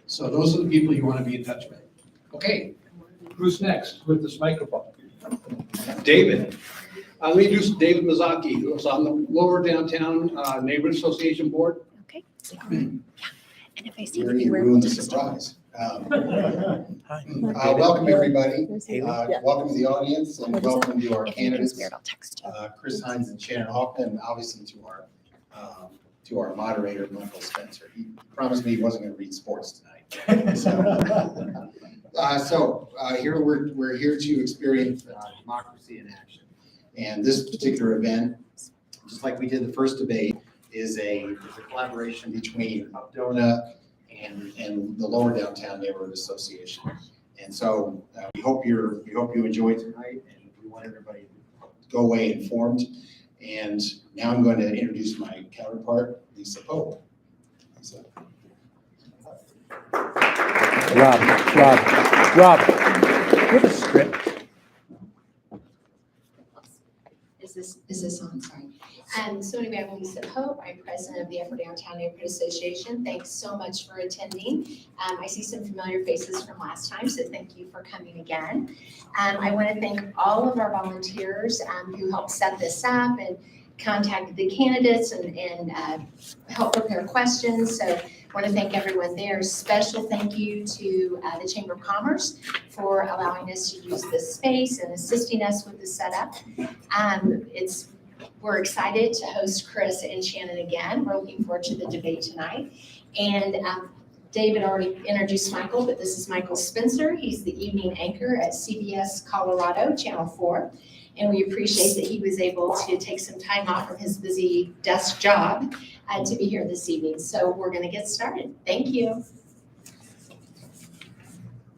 So those are the people you want to be in touch with. Okay, Who's next with this microphone? David. Let me introduce David Mazzocchi, who is on the Lower Downtown Neighborhood Association Board. Okay. Yeah. And if I see You anything where ruined we'll the just surprise. Welcome, everybody. Welcome to the audience and welcome to our if anything's candidates, weird, I'll text you. Chris Hines and Shannon Hoffman, and obviously to our moderator, Michael Spencer. He promised me he wasn't going to read sports tonight. So here we're here to experience democracy in action. And this particular event, just like we did the first debate, is a collaboration between Updona and the Lower Downtown Neighborhood Association. And so we hope you enjoy tonight, and we want everybody to go away informed. And now I'm going to introduce my counterpart, Lisa Pope. Lisa. Rob, you have a script. Is this on? Sorry. So anyway, I'm Lisa Pope. I'm president of the Upper Downtown Neighborhood Association. Thanks so much for attending. I see some familiar faces from last time, so thank you for coming again. I want to thank all of our volunteers who helped set this up and contacted the candidates and helped prepare questions. So I want to thank everyone there. Special thank you to the Chamber of Commerce for allowing us to use this space and assisting us with the setup. We're excited to host Chris and Shannon again. We're looking forward to the debate tonight. And David already introduced Michael, but this is Michael Spencer. He's the evening anchor at CBS Colorado, Channel 4. And we appreciate that he was able to take some time off from his busy desk job to be here this evening. So we're going to get started. Thank you.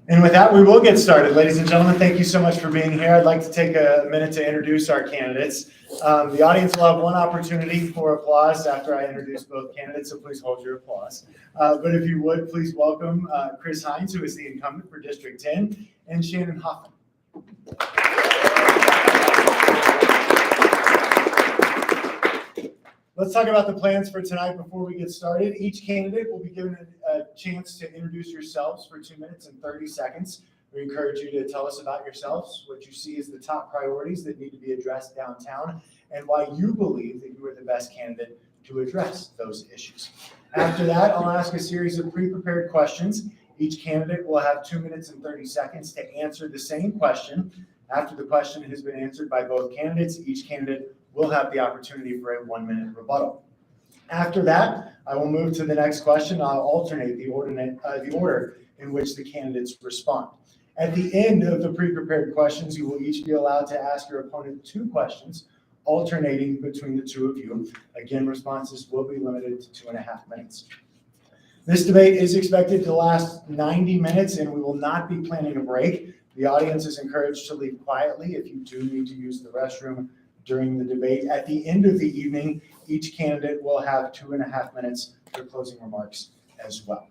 And with that, we will get started. Ladies and gentlemen, thank you so much for being here. I'd like to take a minute to introduce our candidates. The audience will have one opportunity for applause after I introduce both candidates, so please hold your applause. But if you would, please welcome Chris Hines, who is the incumbent for District 10, and Shannon Hoffman. Let's talk about the plans for tonight before we get started. Each candidate will be given a chance to introduce yourselves for 2 minutes and 30 seconds. We encourage you to tell us about yourselves, what you see as the top priorities that need to be addressed downtown, and why you believe that you are the best candidate to address those issues. After that, I'll ask a series of pre-prepared questions. Each candidate will have 2 minutes and 30 seconds to answer the same question. After the question has been answered by both candidates, each candidate will have the opportunity for a 1-minute rebuttal. After that, I will move to the next question. I'll alternate the order in which the candidates respond. At the end of the pre-prepared questions, you will each be allowed to ask your opponent 2 questions, alternating between the 2 of you. Again, responses will be limited to 2.5 minutes. This debate is expected to last 90 minutes, and we will not be planning a break. The audience is encouraged to leave quietly if you do need to use the restroom during the debate. At the end of the evening, each candidate will have 2.5 minutes for closing remarks as well.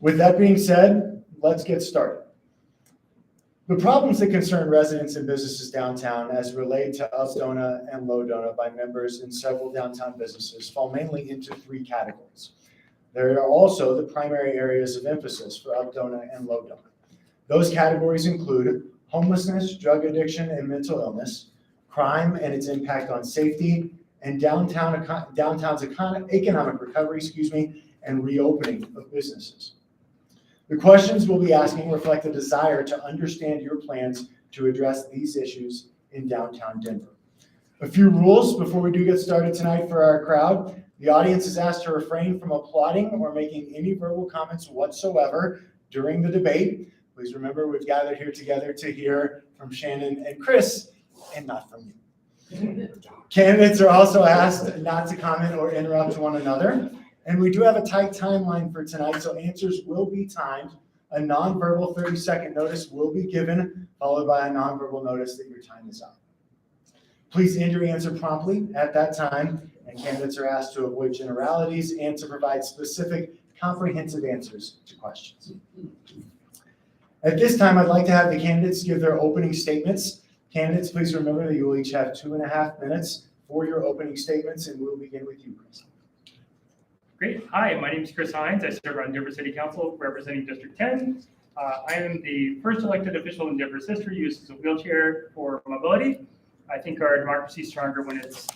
With that being said, let's get started. The problems that concern residents and businesses downtown as relate to Updona and Lowdona by members in several downtown businesses fall mainly into 3 categories. There are also the primary areas of emphasis for Updona and Lowdona. Those categories include homelessness, drug addiction, and mental illness, crime and its impact on safety, and downtown's economic recovery, and reopening of businesses. The questions we'll be asking reflect a desire to understand your plans to address these issues in downtown Denver. A few rules before we do get started tonight for our crowd. The audience is asked to refrain from applauding or making any verbal comments whatsoever during the debate. Please remember, we've gathered here together to hear from Shannon and Chris, and not from you. Candidates are also asked not to comment or interrupt one another. And we do have a tight timeline for tonight, so answers will be timed. A nonverbal 30-second notice will be given, followed by a nonverbal notice that your time is up. Please end your answer promptly at that time, and candidates are asked to avoid generalities and to provide specific, comprehensive answers to questions. At this time, I'd like to have the candidates give their opening statements. Candidates, please remember that you will each have 2.5 minutes for your opening statements, and we'll begin with you, Chris. Great. Hi, my name is Chris Hines. I serve on Denver City Council representing District 10. I am the first elected official in Denver's history who uses a wheelchair for mobility. I think our democracy is stronger when it's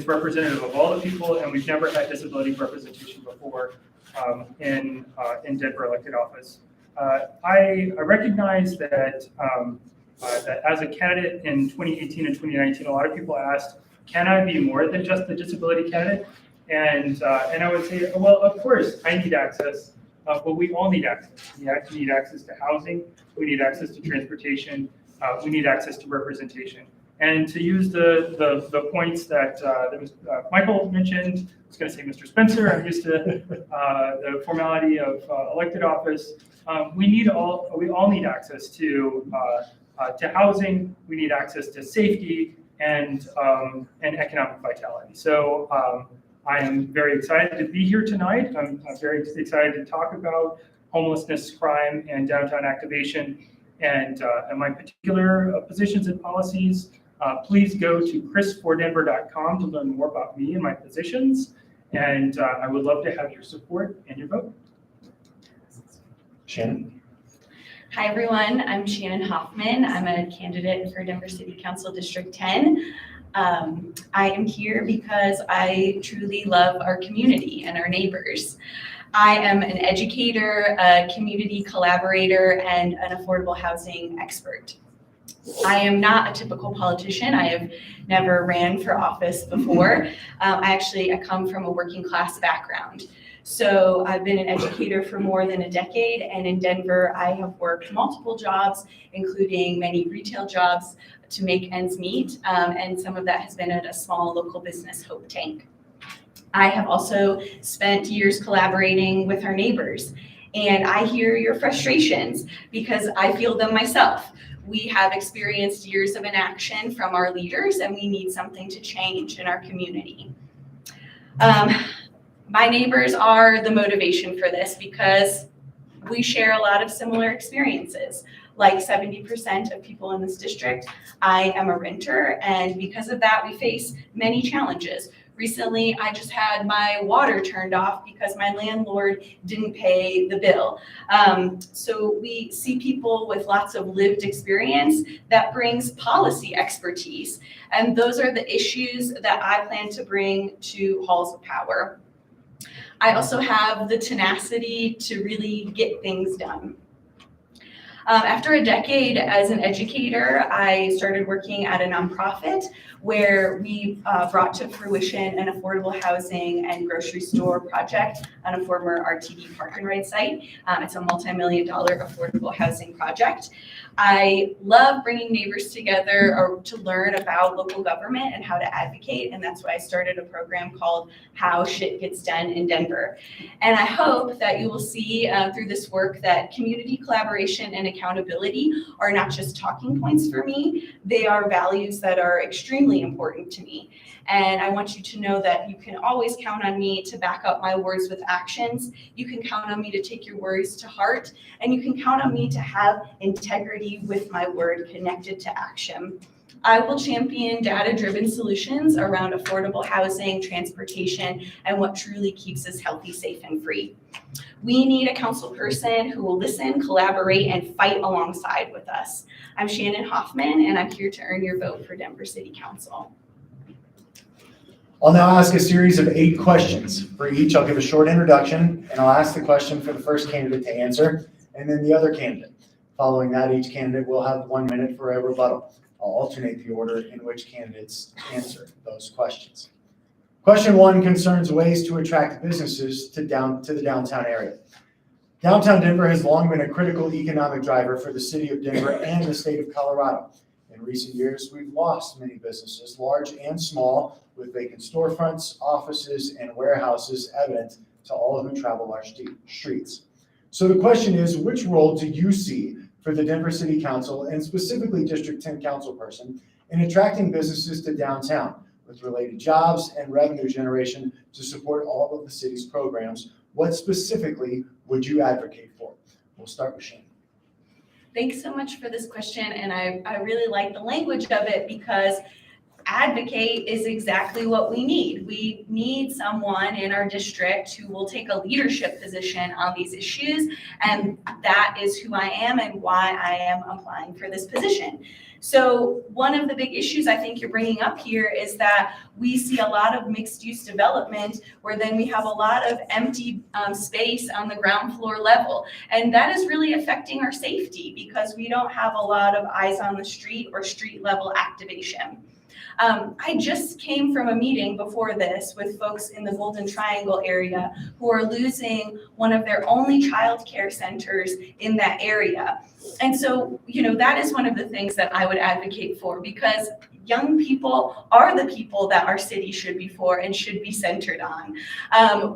representative of all the people, and we've never had disability representation before in Denver elected office. I recognize that that as a candidate in 2018 and 2019, a lot of people asked, "Can I be more than just the disability candidate?" And I would say, well, of course, I need access, but we all need access. We need access to housing, we need access to transportation, we need access to representation. And to use the points that Michael mentioned, I was going to say Mr. Spencer, I'm used to the formality of elected office. We all need access to housing, we need access to safety and economic vitality. So I am very excited to be here tonight. I'm very excited to talk about homelessness, crime, and downtown activation, and my particular positions and policies. Please go to chrisfordenver.com to learn more about me and my positions, and I would love to have your support and your vote. Shannon? Hi, everyone. I'm Shannon Hoffman. I'm a candidate for Denver City Council District 10. I am here because I truly love our community and our neighbors. I am an educator, a community collaborator, and an affordable housing expert. I am not a typical politician. I have never ran for office before. I come from a working class background. So I've been an educator for more than a decade, and in Denver, I have worked multiple jobs, including many retail jobs to make ends meet, and some of that has been at a small local business, Hope Tank. I have also spent years collaborating with our neighbors, and I hear your frustrations because I feel them myself. We have experienced years of inaction from our leaders, and we need something to change in our community. My neighbors are the motivation for this because we share a lot of similar experiences. Like 70% of people in this district, I am a renter, and because of that, we face many challenges. Recently, I just had my water turned off because my landlord didn't pay the bill. So we see people with lots of lived experience that brings policy expertise, and those are the issues that I plan to bring to halls of power. I also have the tenacity to really get things done. After a decade as an educator, I started working at a nonprofit where we brought to fruition an affordable housing and grocery store project on a former RTD park and ride site. It's a multi-million-dollar affordable housing project. I love bringing neighbors together or to learn about local government and how to advocate, and that's why I started a program called How Shit Gets Done in Denver. And I hope that you will see through this work that community collaboration and accountability are not just talking points for me, they are values that are extremely important to me. And I want you to know that you can always count on me to back up my words with actions. You can count on me to take your words to heart, and you can count on me to have integrity with my word connected to action. I will champion data-driven solutions around affordable housing, transportation, and what truly keeps us healthy, safe, and free. We need a council person who will listen, collaborate, and fight alongside with us. I'm Shannon Hoffman, and I'm here to earn your vote for Denver City Council. I'll now ask a series of 8 questions. For each, I'll give a short introduction, and I'll ask the question for the first candidate to answer, and then the other candidate. Following that, each candidate will have 1 minute for a rebuttal. I'll alternate the order in which candidates answer those questions. Question 1 concerns ways to attract businesses to the downtown area. Downtown Denver has long been a critical economic driver for the city of Denver and the state of Colorado. In recent years, we've lost many businesses, large and small, with vacant storefronts, offices, and warehouses evident to all who travel our streets. So the question is, which role do you see for the Denver City Council, and specifically District 10 councilperson, in attracting businesses to downtown with related jobs and revenue generation to support all of the city's programs? What specifically would you advocate for? We'll start with Shannon. Thanks so much for this question, and I really like the language of it because advocate is exactly what we need. We need someone in our district who will take a leadership position on these issues, and that is who I am and why I am applying for this position. So one of the big issues I think you're bringing up here is that we see a lot of mixed use development where then we have a lot of empty space on the ground floor level. And that is really affecting our safety because we don't have a lot of eyes on the street or street level activation. I just came from a meeting before this with folks in the Golden Triangle area who are losing one of their only child care centers in that area. And so, that is one of the things that I would advocate for, because young people are the people that our city should be for and should be centered on.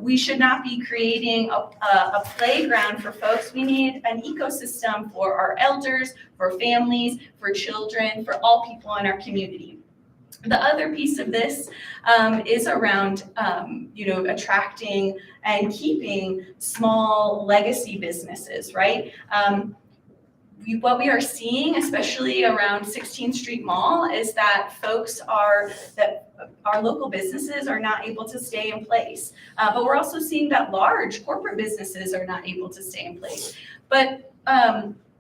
We should not be creating a playground for folks. We need an ecosystem for our elders, for families, for children, for all people in our community. The other piece of this is around, attracting and keeping small legacy businesses, right? What we are seeing, especially around 16th Street Mall, is that our local businesses are not able to stay in place. But we're also seeing that large corporate businesses are not able to stay in place. But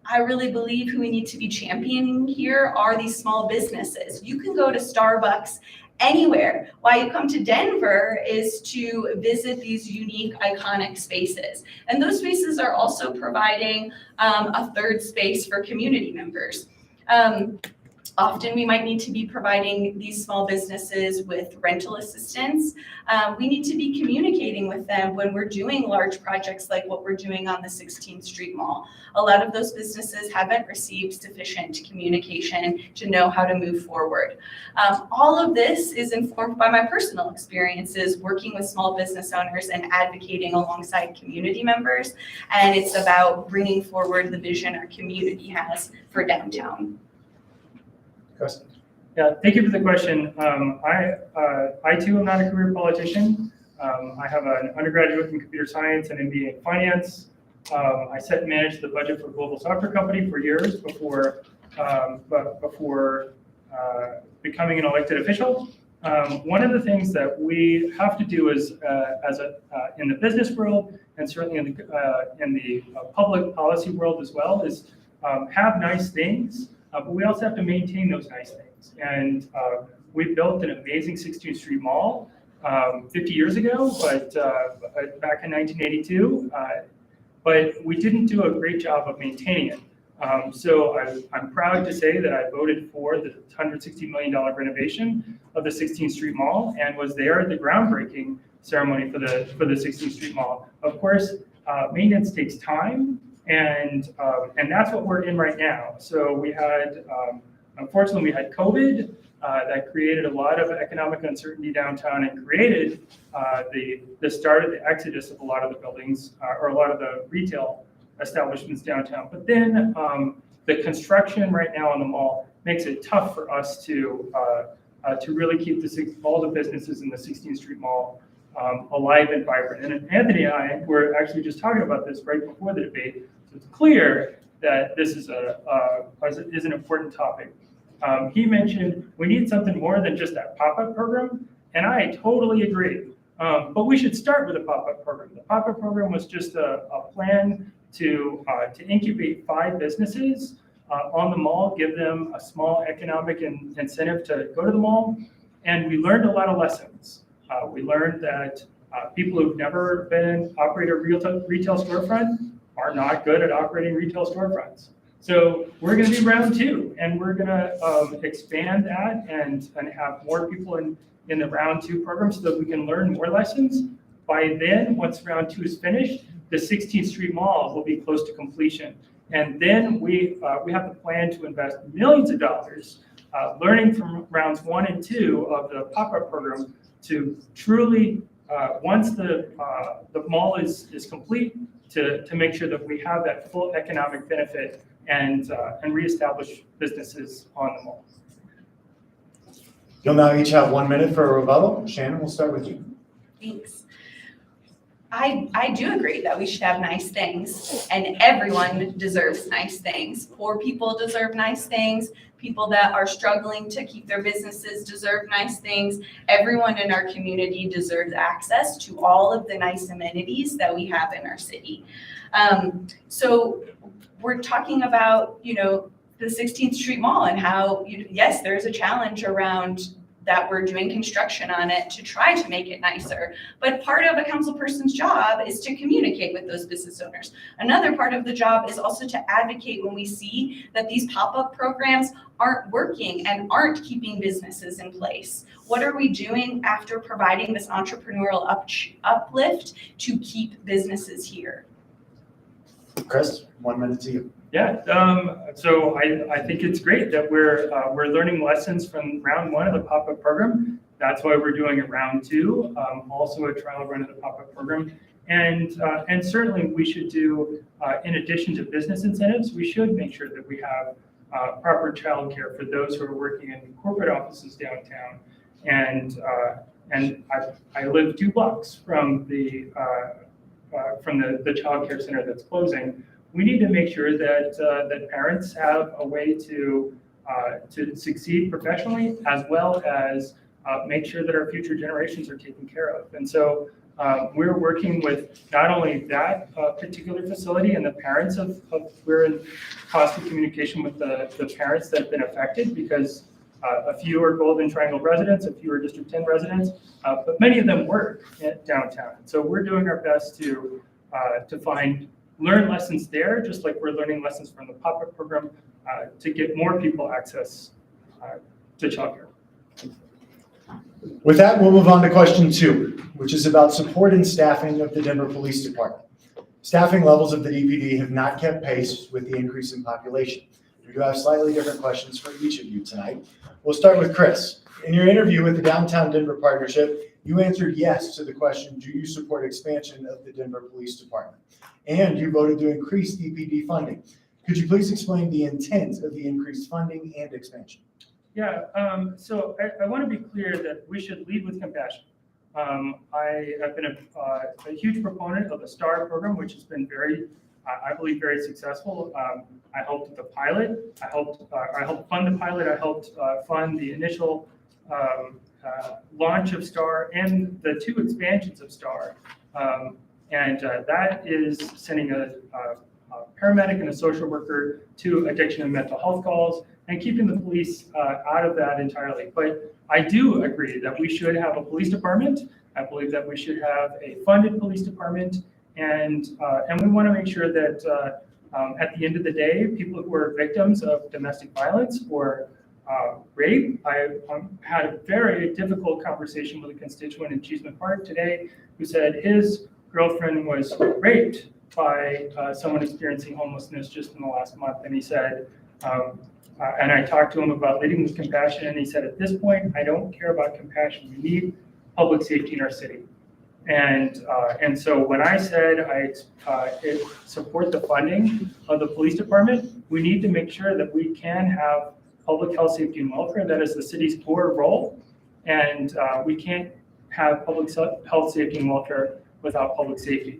I really believe who we need to be championing here are these small businesses. You can go to Starbucks anywhere. Why you come to Denver is to visit these unique, iconic spaces. And those spaces are also providing a third space for community members. Often we might need to be providing these small businesses with rental assistance. We need to be communicating with them when we're doing large projects like what we're doing on the 16th Street Mall. A lot of those businesses haven't received sufficient communication to know how to move forward. All of this is informed by my personal experiences working with small business owners and advocating alongside community members. And it's about bringing forward the vision our community has for downtown. Yeah, thank you for the question. I too am not a career politician. I have an undergraduate in computer science and MBA in finance. I set and managed the budget for a global software company for years before becoming an elected official. One of the things that we have to do is, in the business world and certainly in the public policy world as well, is have nice things. But we also have to maintain those nice things. And we built an amazing 16th Street Mall 50 years ago, but back in 1982. But we didn't do a great job of maintaining it. So I'm proud to say that I voted for the $160 million renovation of the 16th Street Mall and was there at the groundbreaking ceremony for the 16th Street Mall. Of course, maintenance takes time. And that's what we're in right now. So we had, unfortunately, we had COVID that created a lot of economic uncertainty downtown and created the start of the exodus of a lot of the buildings or a lot of the retail establishments downtown. But then the construction right now on the mall makes it tough for us to really keep all the businesses in the 16th Street Mall alive and vibrant. And Anthony and I were actually just talking about this right before the debate. So it's clear that this is an important topic. He mentioned we need something more than just that pop-up program, and I totally agree. But we should start with a pop-up program. The pop-up program was just a plan to incubate 5 businesses on the mall, give them a small economic incentive to go to the mall, and we learned a lot of lessons. We learned that people who've never been operated a retail storefront are not good at operating retail storefronts. So we're going to do round 2, and we're going to expand that and have more people in the round 2 program so that we can learn more lessons. By then, once round 2 is finished, the 16th Street Mall will be close to completion. And then we have the plan to invest millions of dollars learning from rounds 1 and 2 of the pop-up program to truly, once the mall is complete, to make sure that we have that full economic benefit and reestablish businesses on the mall. You'll now each have 1 minute for a rebuttal. Shannon, we'll start with you. Thanks. I do agree that we should have nice things, and everyone deserves nice things. Poor people deserve nice things. People that are struggling to keep their businesses deserve nice things. Everyone in our community deserves access to all of the nice amenities that we have in our city. So we're talking about, the 16th Street Mall and how, yes, there's a challenge around that we're doing construction on it to try to make it nicer. But part of a council person's job is to communicate with those business owners. Another part of the job is also to advocate when we see that these pop-up programs aren't working and aren't keeping businesses in place. What are we doing after providing this entrepreneurial uplift to keep businesses here? Chris, 1 minute to you. Yeah, so I think it's great that we're learning lessons from round one of the pop-up program. That's why we're doing it round two, also a trial run of the pop-up program. And certainly we should do, in addition to business incentives, we should make sure that we have proper childcare for those who are working in corporate offices downtown. And I live 2 blocks from the childcare center that's closing. We need to make sure that parents have a way to succeed professionally, as well as make sure that our future generations are taken care of. And so we're working with not only that particular facility and the parents we're in constant communication with the parents that have been affected, because a few are Golden Triangle residents, a few are District 10 residents, but many of them work downtown. So we're doing our best to learn lessons there, just like we're learning lessons from the pop-up program to get more people access to childcare. With that, we'll move on to question 2, which is about support and staffing of the Denver Police Department. Staffing levels of the DPD have not kept pace with the increase in population. We do have slightly different questions for each of you tonight. We'll start with Chris. In your interview with the Downtown Denver Partnership, you answered yes to the question, do you support expansion of the Denver Police Department? And you voted to increase DPD funding. Could you please explain the intent of the increased funding and expansion? Yeah, so I want to be clear that we should lead with compassion. I have been a huge proponent of the STAR program, which has been I believe, very successful. I helped with the pilot. I helped fund the pilot. I helped fund the initial launch of STAR and the 2 expansions of STAR. And that is sending a paramedic and a social worker to addiction and mental health calls and keeping the police out of that entirely. But I do agree that we should have a police department. I believe that we should have a funded police department. And we want to make sure that at the end of the day, people who are victims of domestic violence or rape, I had a very difficult conversation with a constituent in Cheeseman Park today who said his girlfriend was raped by someone experiencing homelessness just in the last month. And he said, and I talked to him about leading with compassion, and he said, at this point, I don't care about compassion. We need public safety in our city. And so when I said I support the funding of the police department, we need to make sure that we can have public health, safety, and welfare. That is the city's core role. And we can't have public health, safety, and welfare without public safety.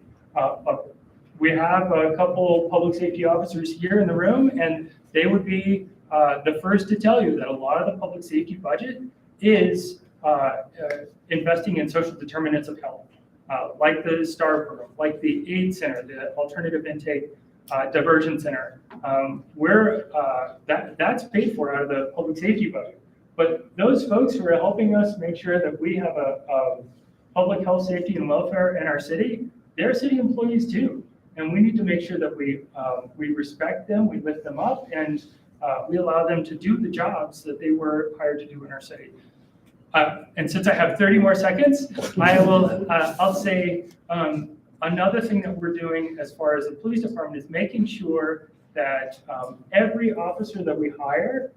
We have a couple public safety officers here in the room, and they would be the first to tell you that a lot of the public safety budget is investing in social determinants of health, like the STAR program, like the AIDS Center, the Alternative Intake Diversion Center. That's paid for out of the public safety budget. But those folks who are helping us make sure that we have a public health, safety, and welfare in our city, they're city employees too. And we need to make sure that we respect them, we lift them up, and we allow them to do the jobs that they were hired to do in our city. And since I have 30 more seconds, I'll say another thing that we're doing as far as the police department is making sure that every officer that we hire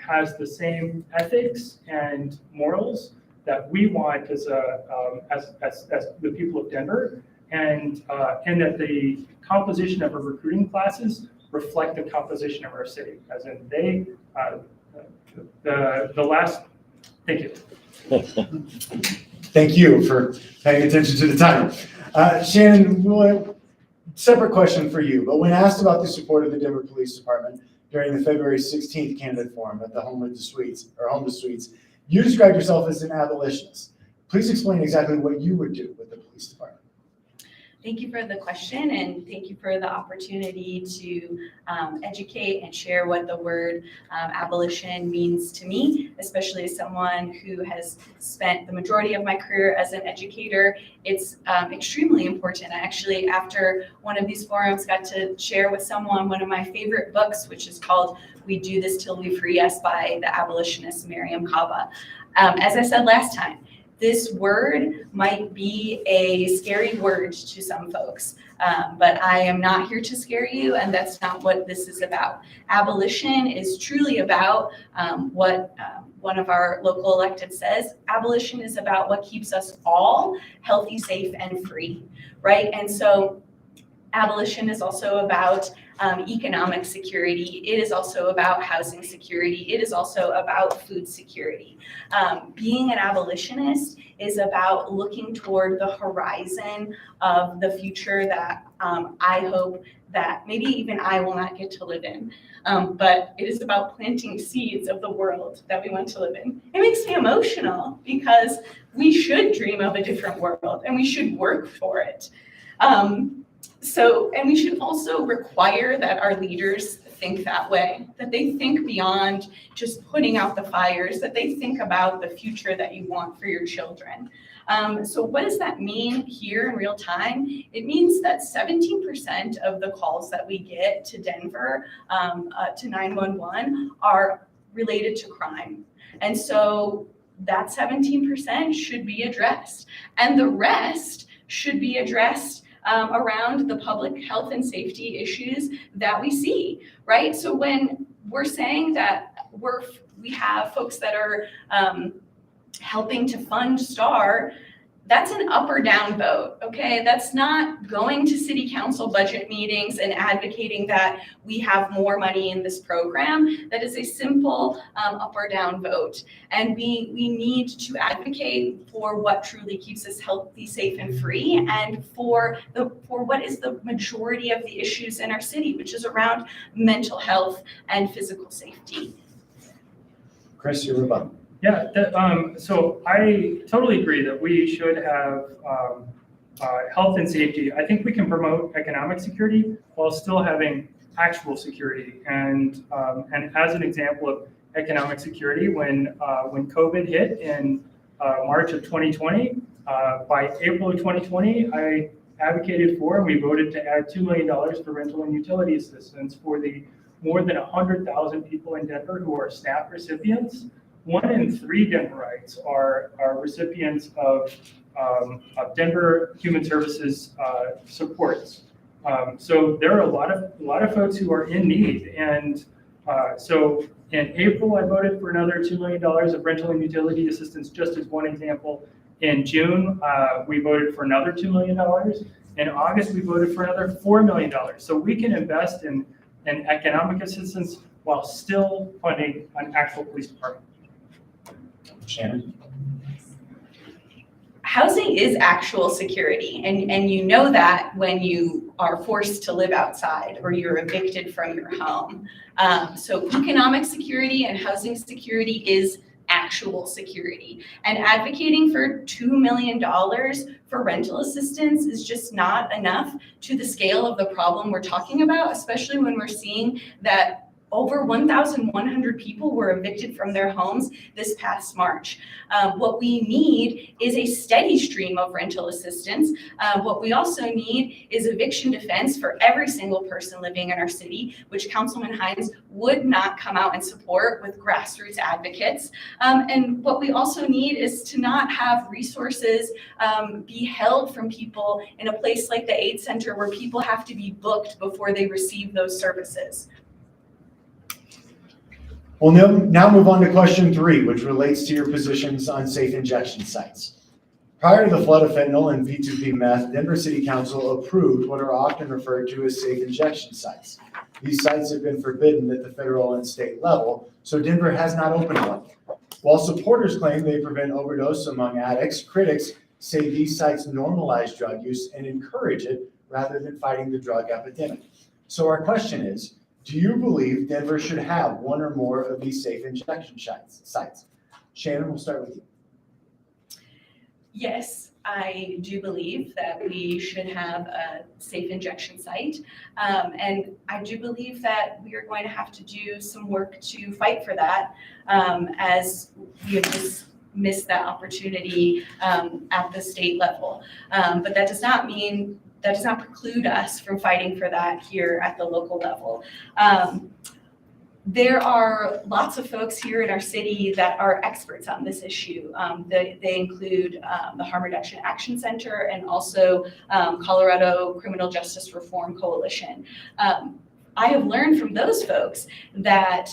has the same ethics and morals that we want as the people of Denver, and that the composition of our recruiting classes reflect the composition of our city, as in the last. Thank you. Thank you for paying attention to the time. Shannon, separate question for you, but when asked about the support of the Denver Police Department during the February 16th candidate forum at the Homeless Suites, you described yourself as an abolitionist. Please explain exactly what you would do with the police department. Thank you for the question, and thank you for the opportunity to educate and share what the word abolition means to me, especially as someone who has spent the majority of my career as an educator. It's extremely important. I actually, after one of these forums, got to share with someone one of my favorite books, which is called We Do This Till We Free Us by the abolitionist Miriam Kaba. As I said last time, this word might be a scary word to some folks, but I am not here to scare you, and that's not what this is about. Abolition is truly about what one of our local elected says. Abolition is about what keeps us all healthy, safe, and free, right? And so abolition is also about economic security. It is also about housing security. It is also about food security. Being an abolitionist is about looking toward the horizon of the future that I hope that maybe even I will not get to live in. But it is about planting seeds of the world that we want to live in. It makes me emotional because we should dream of a different world and we should work for it. And we should also require that our leaders think that way, that they think beyond just putting out the fires, that they think about the future that you want for your children. So what does that mean here in real time? It means that 17% of the calls that we get to Denver, to 911, are related to crime. And so that 17% should be addressed. And the rest should be addressed around the public health and safety issues that we see, right? So when we're saying that we have folks that are helping to fund STAR, that's an up or down vote, okay? That's not going to city council budget meetings and advocating that we have more money in this program. That is a simple up or down vote. And we need to advocate for what truly keeps us healthy, safe, and free, and for what is the majority of the issues in our city, which is around mental health and physical safety. Chris, your rebuttal. Yeah, so I totally agree that we should have health and safety. I think we can promote economic security while still having actual security. And as an example of economic security, when COVID hit in March of 2020, by April of 2020, I advocated for and we voted to add $2 million for rental and utility assistance for the more than 100,000 people in Denver who are SNAP recipients. 1 in 3 Denverites are recipients of Denver Human Services supports. So there are a lot of folks who are in need, and so in April I voted for another $2 million of rental and utility assistance, just as one example. In June we voted for another $2 million. In August we voted for another $4 million. So we can invest in economic assistance while still funding an actual police department. Shannon? Housing is actual security, and you know that when you are forced to live outside or you're evicted from your home. So economic security and housing security is actual security. And advocating for $2 million for rental assistance is just not enough to the scale of the problem we're talking about, especially when we're seeing that over 1,100 people were evicted from their homes this past March. What we need is a steady stream of rental assistance. What we also need is eviction defense for every single person living in our city, which Councilman Hines would not come out and support with grassroots advocates. And what we also need is to not have resources be held from people in a place like the AIDS Center where people have to be booked before they receive those services. We'll now move on to question 3, which relates to your positions on safe injection sites. Prior to the flood of fentanyl and P2P meth, Denver City Council approved what are often referred to as safe injection sites. These sites have been forbidden at the federal and state level, so Denver has not opened one. While supporters claim they prevent overdose among addicts, critics say these sites normalize drug use and encourage it rather than fighting the drug epidemic. So our question is, do you believe Denver should have one or more of these safe injection sites? Shannon, we'll start with you. Yes, I do believe that we should have a safe injection site. And I do believe that we are going to have to do some work to fight for that, as we have just missed that opportunity at the state level. But that does not preclude us from fighting for that here at the local level. There are lots of folks here in our city that are experts on this issue. They include the Harm Reduction Action Center and also Colorado Criminal Justice Reform Coalition. I have learned from those folks that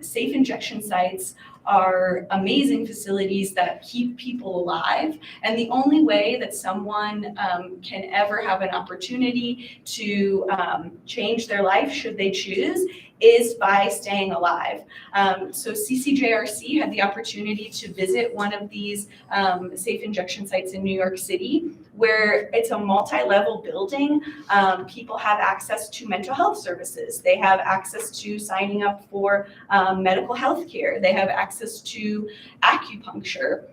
safe injection sites are amazing facilities that keep people alive. And the only way that someone can ever have an opportunity to change their life, should they choose, is by staying alive. So CCJRC had the opportunity to visit one of these safe injection sites in New York City, where it's a multi-level building. People have access to mental health services. They have access to signing up for medical health care. They have access to acupuncture.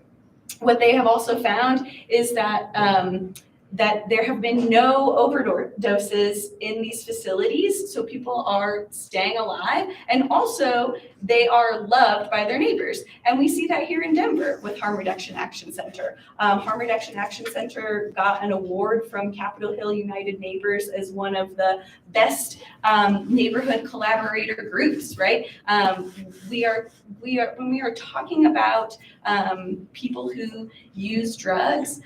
What they have also found is that that there have been no overdoses in these facilities, so people are staying alive, and also they are loved by their neighbors. And we see that here in Denver with Harm Reduction Action Center. Harm Reduction Action Center got an award from Capitol Hill United Neighbors as one of the best neighborhood collaborator groups, right? When we are talking about people who use drugs,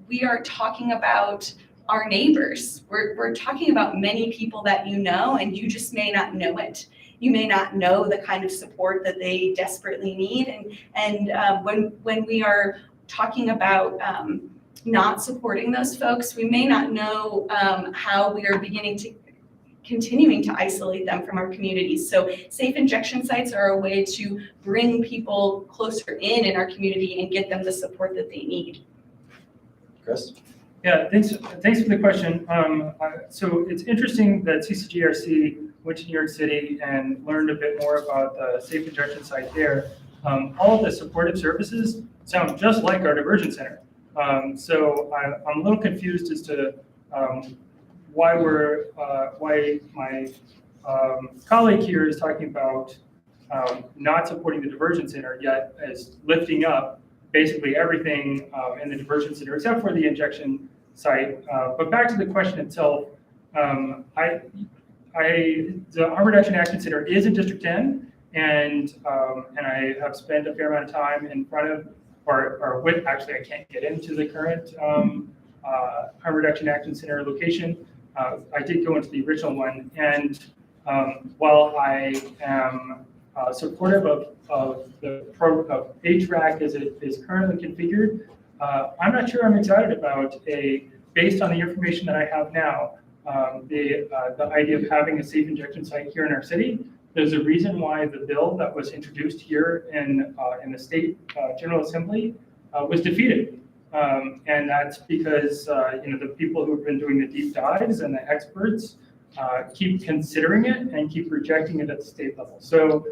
we are talking about our neighbors. We're talking about many people that you know, and you just may not know it. You may not know the kind of support that they desperately need. And when we are talking about not supporting those folks, we may not know how we are continuing to isolate them from our communities. So safe injection sites are a way to bring people closer in our community and get them the support that they need. Chris? Yeah, thanks for the question. So it's interesting that CCGRC went to New York City and learned a bit more about the safe injection site there. All of the supportive services sound just like our diversion center. So I'm a little confused as to why my colleague here is talking about not supporting the diversion center, yet is lifting up basically everything in the diversion center except for the injection site. But back to the question itself, the Harm Reduction Action Center is in District 10, and I have spent a fair amount of time in front of, or with, actually I can't get into the current Harm Reduction Action Center location. I did go into the original one, and while I am supportive of the HRAC as it is currently configured, I'm not sure I'm excited about based on the information that I have now, the idea of having a safe injection site here in our city. There's a reason why the bill that was introduced here in the state General Assembly was defeated. And that's because the people who have been doing the deep dives and the experts keep considering it and keep rejecting it at the state level. So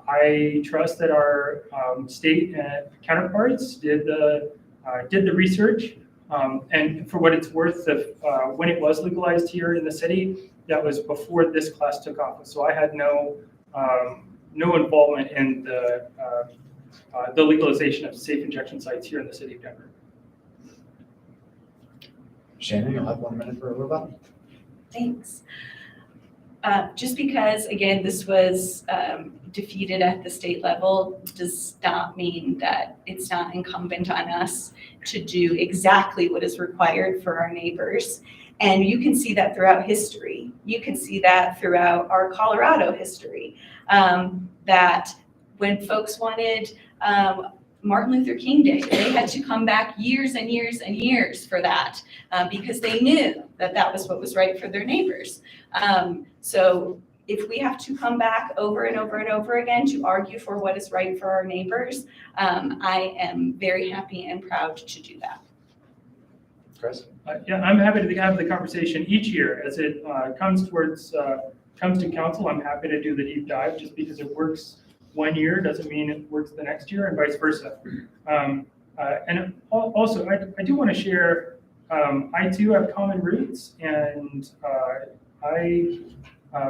I trust that our state counterparts did the research, and for what it's worth, when it was legalized here in the city, that was before this class took office. So I had no involvement in the legalization of safe injection sites here in the city of Denver. Shannon, you'll have 1 minute for a rebuttal. Thanks. Just because, again, this was defeated at the state level does not mean that it's not incumbent on us to do exactly what is required for our neighbors. And you can see that throughout history. You can see that throughout our Colorado history, that when folks wanted Martin Luther King Day, they had to come back years and years and years for that because they knew that that was what was right for their neighbors. So if we have to come back over and over and over again to argue for what is right for our neighbors, I am very happy and proud to do that. Chris? Yeah, I'm happy to have the conversation each year as it comes to council. I'm happy to do the deep dive. Just because it works one year doesn't mean it works the next year, and vice versa. And also, I do want to share, I too have common roots, and I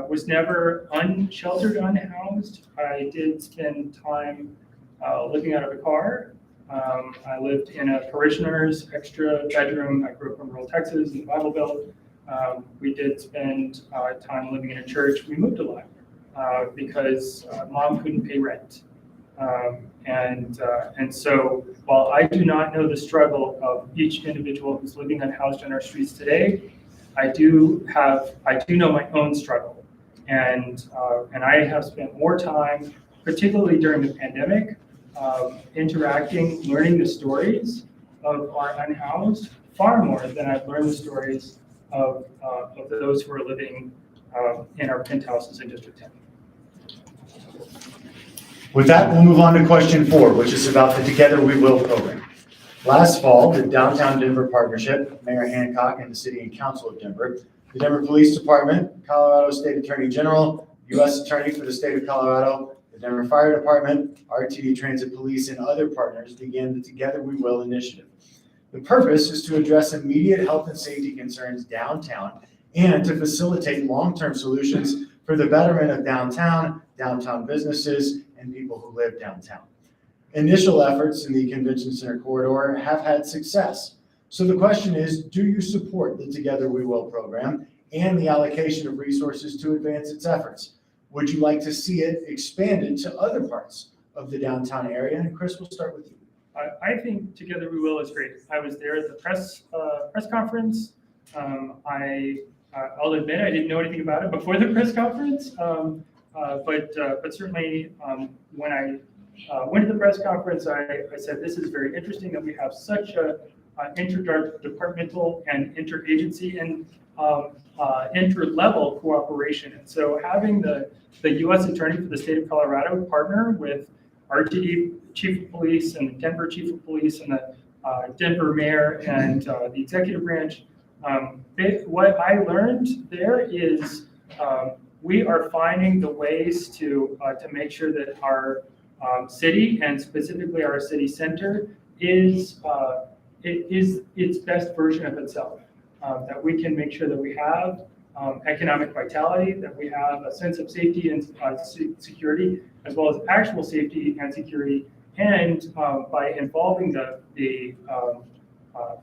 was never unsheltered, unhoused. I did spend time living out of a car. I lived in a parishioner's extra bedroom. I grew up in rural Texas in the Bible Belt. We did spend time living in a church. We moved a lot because mom couldn't pay rent. And so while I do not know the struggle of each individual who's living unhoused on our streets today, I do know my own struggle. And I have spent more time, particularly during the pandemic, interacting, learning the stories of our unhoused far more than I've learned the stories of those who are living in our penthouses in District 10. With that, we'll move on to question 4, which is about the Together We Will program. Last fall, the Downtown Denver Partnership, Mayor Hancock and the City and Council of Denver, the Denver Police Department, Colorado State Attorney General, U.S. Attorney for the State of Colorado, the Denver Fire Department, RTD Transit Police, and other partners began the Together We Will initiative. The purpose is to address immediate health and safety concerns downtown and to facilitate long-term solutions for the betterment of downtown businesses, and people who live downtown. Initial efforts in the Convention Center corridor have had success. So the question is, do you support the Together We Will program and the allocation of resources to advance its efforts? Would you like to see it expanded to other parts of the downtown area? And Chris, we'll start with you. I think Together We Will is great. I was there at the press conference. I'll admit I didn't know anything about it before the press conference, but certainly when I went to the press conference, I said this is very interesting that we have such a interdepartmental and interagency and inter-level cooperation. And so having the U.S. Attorney for the State of Colorado partner with RTD Chief of Police and the Denver Chief of Police and the Denver Mayor and the Executive Branch, what I learned there is we are finding the ways to make sure that our city and specifically our city center is its best version of itself. That we can make sure that we have economic vitality, that we have a sense of safety and security, as well as actual safety and security. And by involving the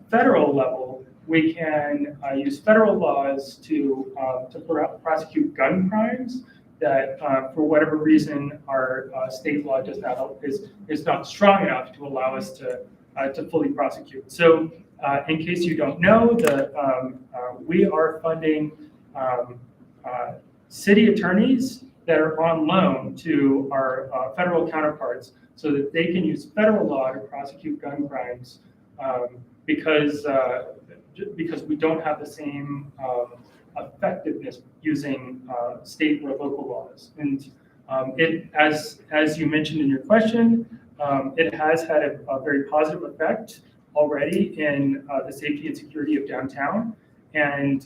federal level, we can use federal laws to prosecute gun crimes that, for whatever reason, our state law does not is not strong enough to allow us to fully prosecute. So, in case you don't know, we are funding city attorneys that are on loan to our federal counterparts so that they can use federal law to prosecute gun crimes because we don't have the same effectiveness using state or local laws. And as you mentioned in your question, it has had a very positive effect already in the safety and security of downtown, and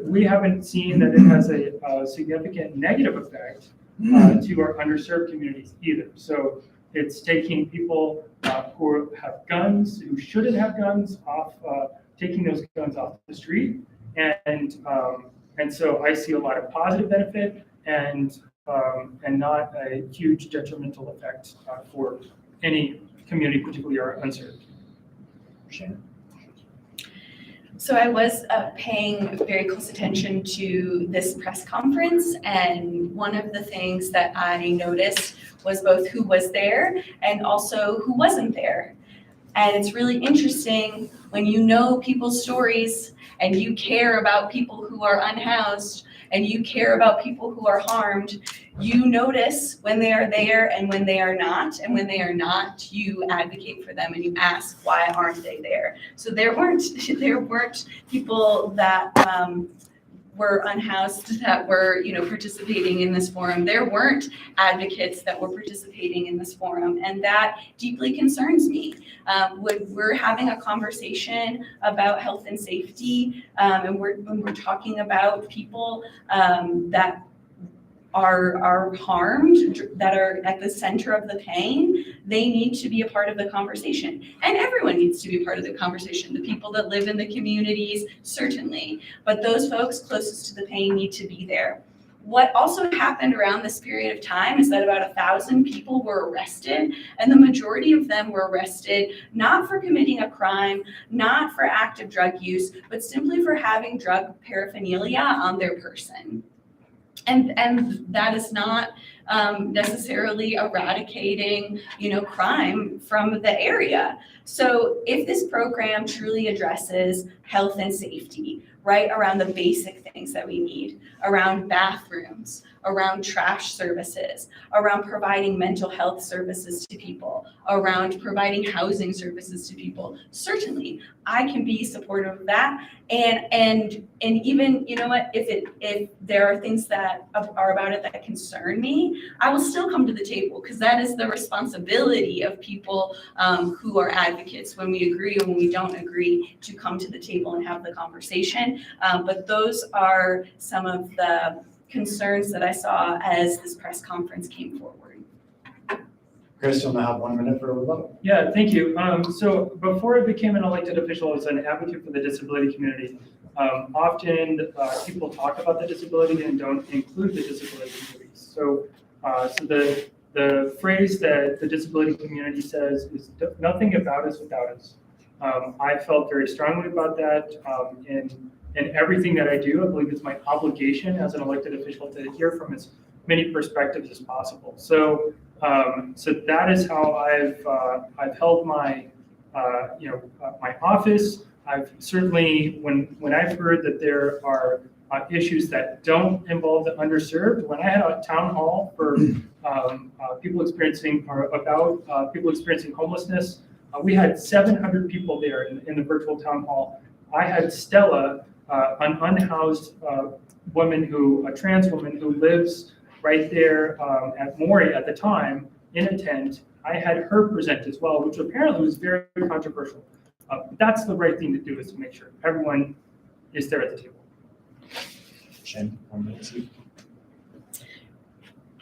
we haven't seen that it has a significant negative effect to our underserved communities either. So it's taking people who have guns, who shouldn't have guns, off, taking those guns off the street, and so I see a lot of positive benefit and not a huge detrimental effect for any community, particularly our unserved. Shannon? So I was paying very close attention to this press conference, and one of the things that I noticed was both who was there and also who wasn't there. And it's really interesting when you know people's stories and you care about people who are unhoused and you care about people who are harmed, you notice when they are there and when they are not. And when they are not, you advocate for them and you ask, why aren't they there? So there weren't people that were unhoused that were, participating in this forum. There weren't advocates that were participating in this forum, and that deeply concerns me. When we're having a conversation about health and safety, and when we're talking about people that are harmed, that are at the center of the pain, they need to be a part of the conversation. And everyone needs to be a part of the conversation. The people that live in the communities, certainly, but those folks closest to the pain need to be there. What also happened around this period of time is that about 1,000 people were arrested, and the majority of them were arrested not for committing a crime, not for active drug use, but simply for having drug paraphernalia on their person. And that is not necessarily eradicating, crime from the area. So if this program truly addresses health and safety, right around the basic things that we need, around bathrooms, around trash services, around providing mental health services to people, around providing housing services to people, certainly I can be supportive of that. And even, if there are things that are about it that concern me, I will still come to the table, because that is the responsibility of people who are advocates, when we agree and when we don't agree, to come to the table and have the conversation. But those are some of the concerns that I saw as this press conference came forward. Chris, you'll now have 1 minute for a rebuttal. Yeah, thank you. So before I became an elected official, I was an advocate for the disability community. Often people talk about the disability and don't include the disability communities. So the phrase that the disability community says is nothing about us without us. I felt very strongly about that, and everything that I do, I believe it's my obligation as an elected official to hear from as many perspectives as possible. So that is how I've held my my office. I've certainly, when I've heard that there are issues that don't involve the underserved, when I had a town hall for people experiencing homelessness, we had 700 people there in the virtual town hall. I had Stella, an unhoused a trans woman who lives right there at Maury at the time in a tent. I had her present as well, which apparently was very controversial. That's the right thing to do, is to make sure everyone is there at the table. Shannon, 1 minute.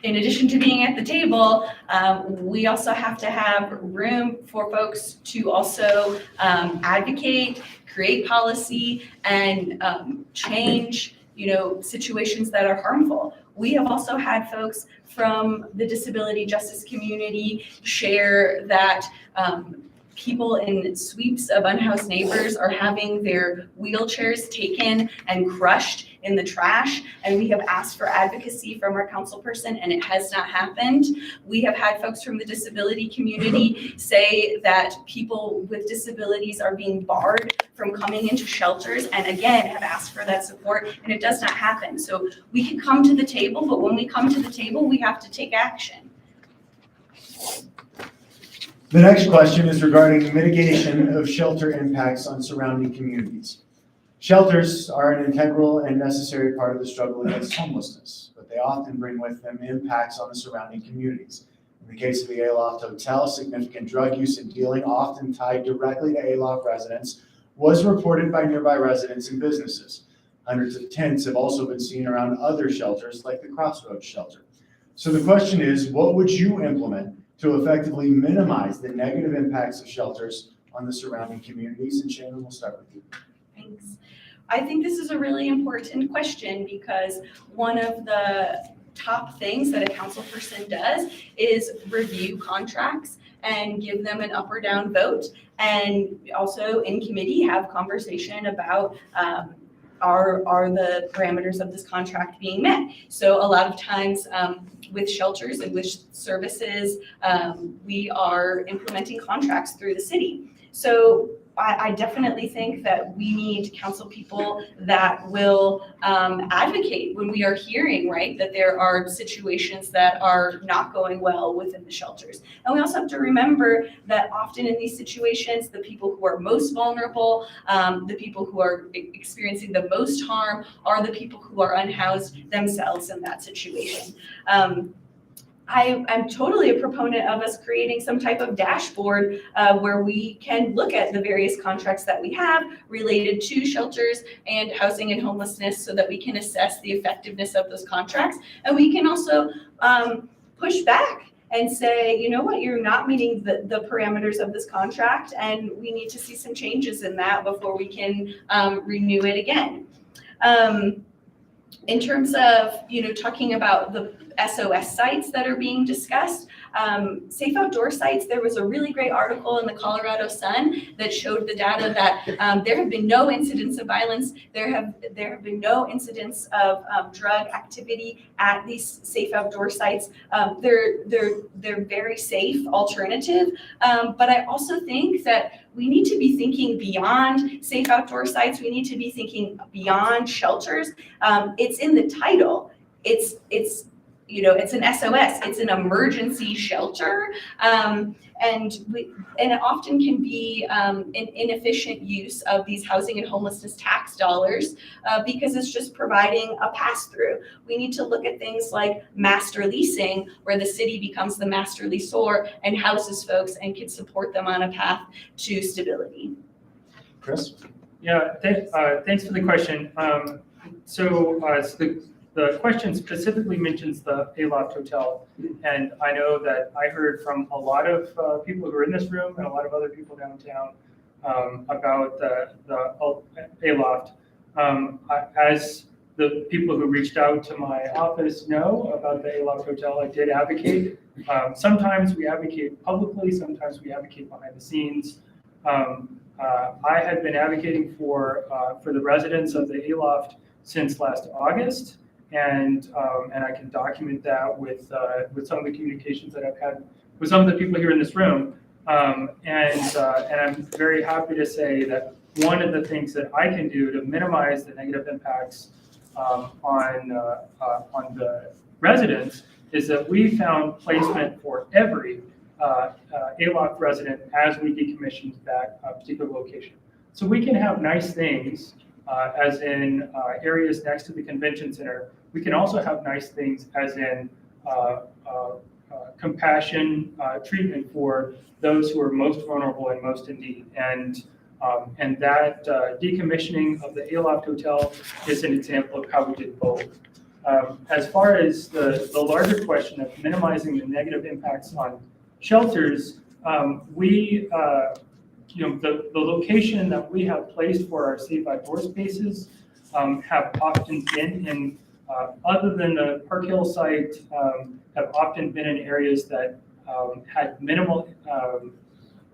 In addition to being at the table, we also have to have room for folks to also advocate, create policy, and change, situations that are harmful. We have also had folks from the disability justice community share that people in sweeps of unhoused neighbors are having their wheelchairs taken and crushed in the trash, and we have asked for advocacy from our council person, and it has not happened. We have had folks from the disability community say that people with disabilities are being barred from coming into shelters, and again, have asked for that support, and it does not happen. So we can come to the table, but when we come to the table, we have to take action. The next question is regarding mitigation of shelter impacts on surrounding communities. Shelters are an integral and necessary part of the struggle against homelessness, but they often bring with them impacts on the surrounding communities. In the case of the Aloft Hotel, significant drug use and dealing, often tied directly to Aloft residents, was reported by nearby residents and businesses. Hundreds of tents have also been seen around other shelters like the Crossroads shelter. So the question is, what would you implement to effectively minimize the negative impacts of shelters on the surrounding communities? And Shannon, we'll start with you. Thanks. I think this is a really important question, because one of the top things that a council person does is review contracts and give them an up or down vote, and also in committee have conversation about are the parameters of this contract being met. So a lot of times with shelters and with services, we are implementing contracts through the city. So I definitely think that we need council people that will advocate when we are hearing, right, that there are situations that are not going well within the shelters. And we also have to remember that often in these situations, the people who are most vulnerable, the people who are experiencing the most harm are the people who are unhoused themselves in that situation. I'm totally a proponent of us creating some type of dashboard where we can look at the various contracts that we have related to shelters and housing and homelessness so that we can assess the effectiveness of those contracts. And we can also push back and say, you know what, you're not meeting the parameters of this contract, and we need to see some changes in that before we can renew it again. In terms of, talking about the SOS sites that are being discussed, safe outdoor sites, there was a really great article in the Colorado Sun that showed the data that there have been no incidents of violence. There have been no incidents of drug activity at these safe outdoor sites. They're very safe alternative, but I also think that we need to be thinking beyond safe outdoor sites. We need to be thinking beyond shelters. It's in the title. It's an SOS. It's an emergency shelter, and it often can be an inefficient use of these housing and homelessness tax dollars because it's just providing a pass-through. We need to look at things like master leasing, where the city becomes the master leaseor and houses folks and can support them on a path to stability. Chris? Yeah, thanks for the question. The question specifically mentions the Aloft Hotel, and I know that I heard from a lot of people who are in this room and a lot of other people downtown about the Aloft. As the people who reached out to my office know about the Aloft Hotel, I did advocate. Sometimes we advocate publicly, sometimes we advocate behind the scenes. I had been advocating for the residents of the Aloft since last August. And I can document that with some of the communications that I've had with some of the people here in this room. And I'm very happy to say that one of the things that I can do to minimize the negative impacts on the residents is that we found placement for every Aloft resident as we decommissioned that particular location. So we can have nice things as in areas next to the convention center. We can also have nice things as in compassion treatment for those who are most vulnerable and most in need. And that decommissioning of the Aloft Hotel is an example of how we did both. As far as the larger question of minimizing the negative impacts on shelters, the location that we have placed for our safe outdoor spaces have often been in, other than the Park Hill site, have often been in areas that had minimal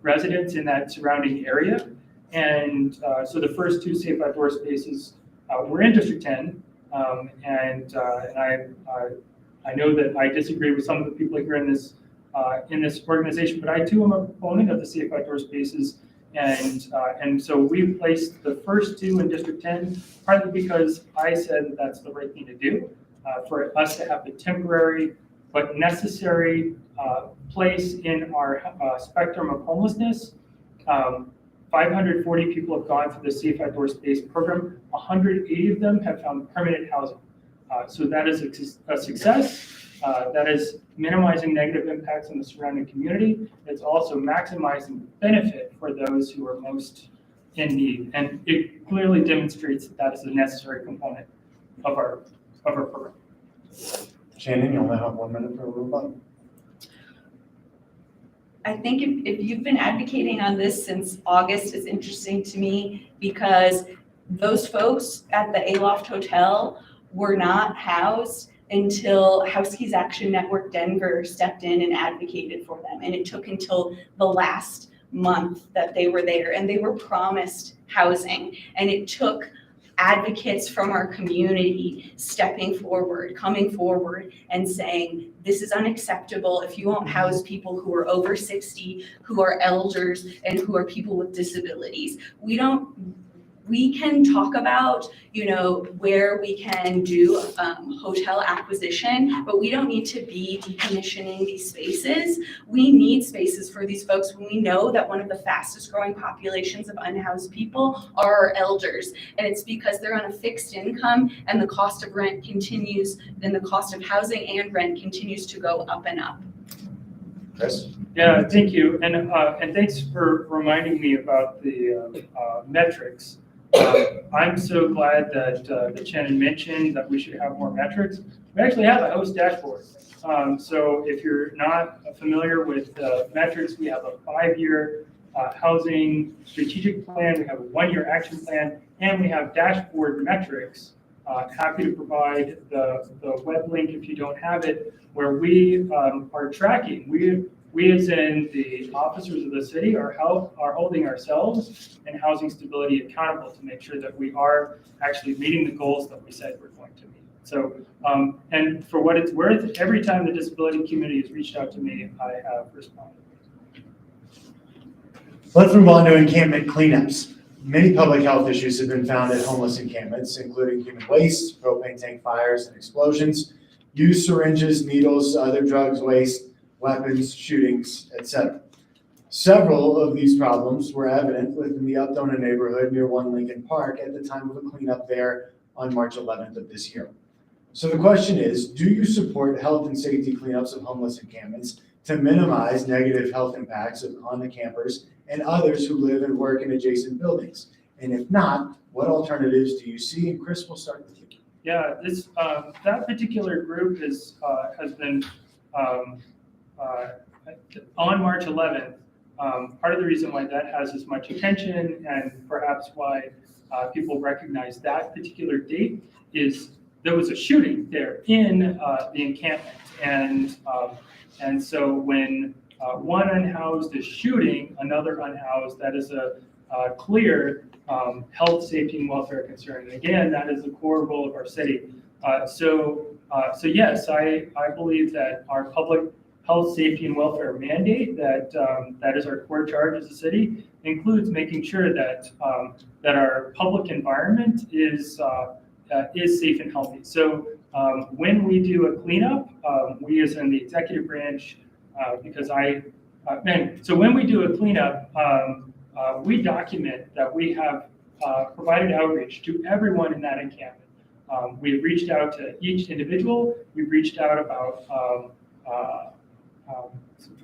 residents in that surrounding area. And so the first two safe outdoor spaces were in District 10. And I know that I disagree with some of the people here in this organization, but I too am a proponent of the safe outdoor spaces. And so we placed the first two in District 10, partly because I said that that's the right thing to do, for us to have the temporary but necessary place in our spectrum of homelessness. 540 people have gone through the Safe Outdoor Space program. 180 of them have found permanent housing. So that is a success. That is minimizing negative impacts on the surrounding community. It's also maximizing benefit for those who are most in need. And it clearly demonstrates that is a necessary component of our program. Shannon, you only have 1 minute for a rebuttal. I think if you've been advocating on this since August, it's interesting to me because those folks at the Aloft Hotel were not housed until House Keys Action Network Denver stepped in and advocated for them. And it took until the last month that they were there, and they were promised housing. And it took advocates from our community stepping forward, coming forward and saying, this is unacceptable if you won't house people who are over 60, who are elders, and who are people with disabilities. We can talk about, where we can do hotel acquisition, but we don't need to be decommissioning these spaces. We need spaces for these folks when we know that one of the fastest growing populations of unhoused people are our elders. And it's because they're on a fixed income and the cost of rent continues, and the cost of housing and rent continues to go up and up. Chris? Yeah, thank you. And thanks for reminding me about the metrics. I'm so glad that Shannon mentioned that we should have more metrics. We actually have a host dashboard. So if you're not familiar with metrics, we have a 5-year housing strategic plan, we have a 1-year action plan, and we have dashboard metrics. Happy to provide the web link if you don't have it, where we are tracking. We as in the officers of the city are holding ourselves and housing stability accountable to make sure that we are actually meeting the goals that we said we're going to meet. So, and for what it's worth, every time the disability community has reached out to me, I have responded. Let's move on to encampment cleanups. Many public health issues have been found at homeless encampments, including human waste, propane tank fires and explosions, used syringes, needles, other drugs, waste, weapons, shootings, etc. Several of these problems were evident within the Updona neighborhood near 1 Lincoln Park at the time of a cleanup there on March 11th of this year. So the question is, do you support health and safety cleanups of homeless encampments to minimize negative health impacts on the campers and others who live and work in adjacent buildings? And if not, what alternatives do you see? And Chris, we'll start with you. Yeah, this that particular group has been on March 11th. Part of the reason why that has as much attention and perhaps why people recognize that particular date is there was a shooting there in the encampment, and so when one unhoused is shooting another unhoused, that is a clear health, safety, and welfare concern. And again, that is the core goal of our city. So yes, I believe that our public health, safety, and welfare mandate that is our core charge as a city includes making sure that our public environment is safe and healthy. So when we do a cleanup, we as in the executive branch, so when we do a cleanup, we document that we have provided outreach to everyone in that encampment. We've reached out to each individual. We've reached out about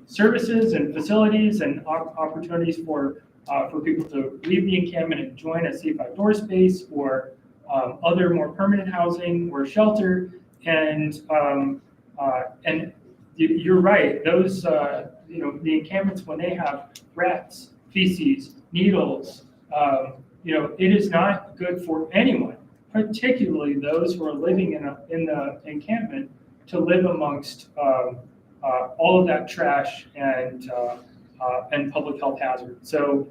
services and facilities and opportunities for people to leave the encampment and join a safe outdoor space or other more permanent housing or shelter. And you're right. Those the encampments, when they have rats, feces, needles, it is not good for anyone, particularly those who are living in the encampment, to live amongst all of that trash and public health hazards. So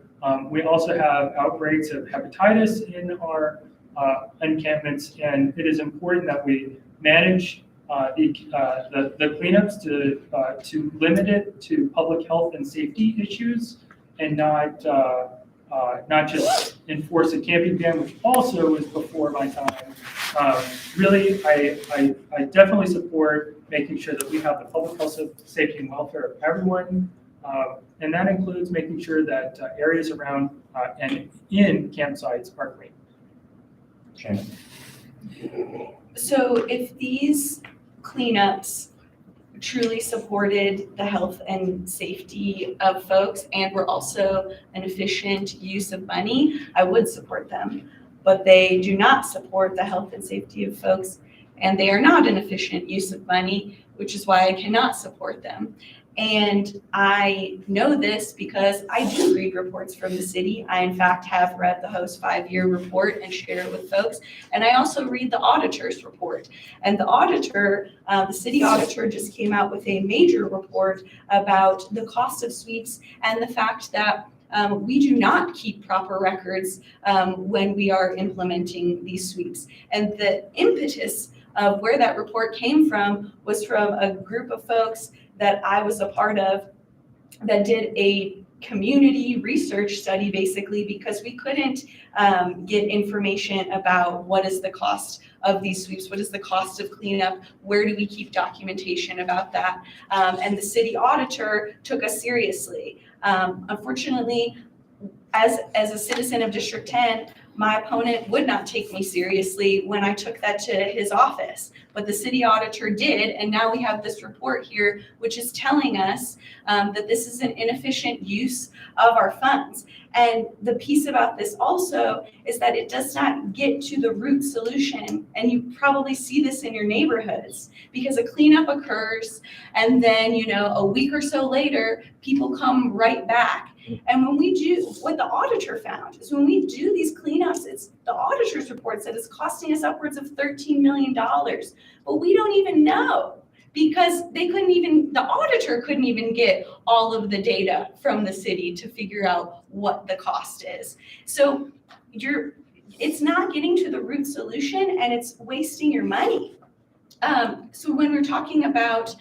we also have outbreaks of hepatitis in our encampments, and it is important that we manage the cleanups to limit it to public health and safety issues, and not just enforce a camping ban, which also is before my time. Really, I definitely support making sure that we have the public health, safety, and welfare of everyone, and that includes making sure that areas around and in campsites are clean. Shannon. So if these cleanups truly supported the health and safety of folks and were also an efficient use of money, I would support them. But they do not support the health and safety of folks, and they are not an efficient use of money, which is why I cannot support them. And I know this because I do read reports from the city. I, in fact, have read the host 5-year report and shared it with folks. And I also read the auditor's report. And the auditor, the city auditor, just came out with a major report about the cost of suites and the fact that we do not keep proper records when we are implementing these sweeps. And the impetus of where that report came from was from a group of folks that I was a part of that did a community research study, basically, because we couldn't get information about what is the cost of these sweeps, what is the cost of cleanup, where do we keep documentation about that, and the city auditor took us seriously. Unfortunately, as a citizen of District 10, my opponent would not take me seriously when I took that to his office, but the city auditor did, and now we have this report here, which is telling us that this is an inefficient use of our funds. And the piece about this also is that it does not get to the root solution, and you probably see this in your neighborhoods, because a cleanup occurs, and then, a week or so later, people come right back. And when we do, what the auditor found is when we do these cleanups, it's the auditor's report said it's costing us upwards of $13 million, but we don't even know, because the auditor couldn't even get all of the data from the city to figure out what the cost is. So it's not getting to the root solution, and it's wasting your money. So when we're talking about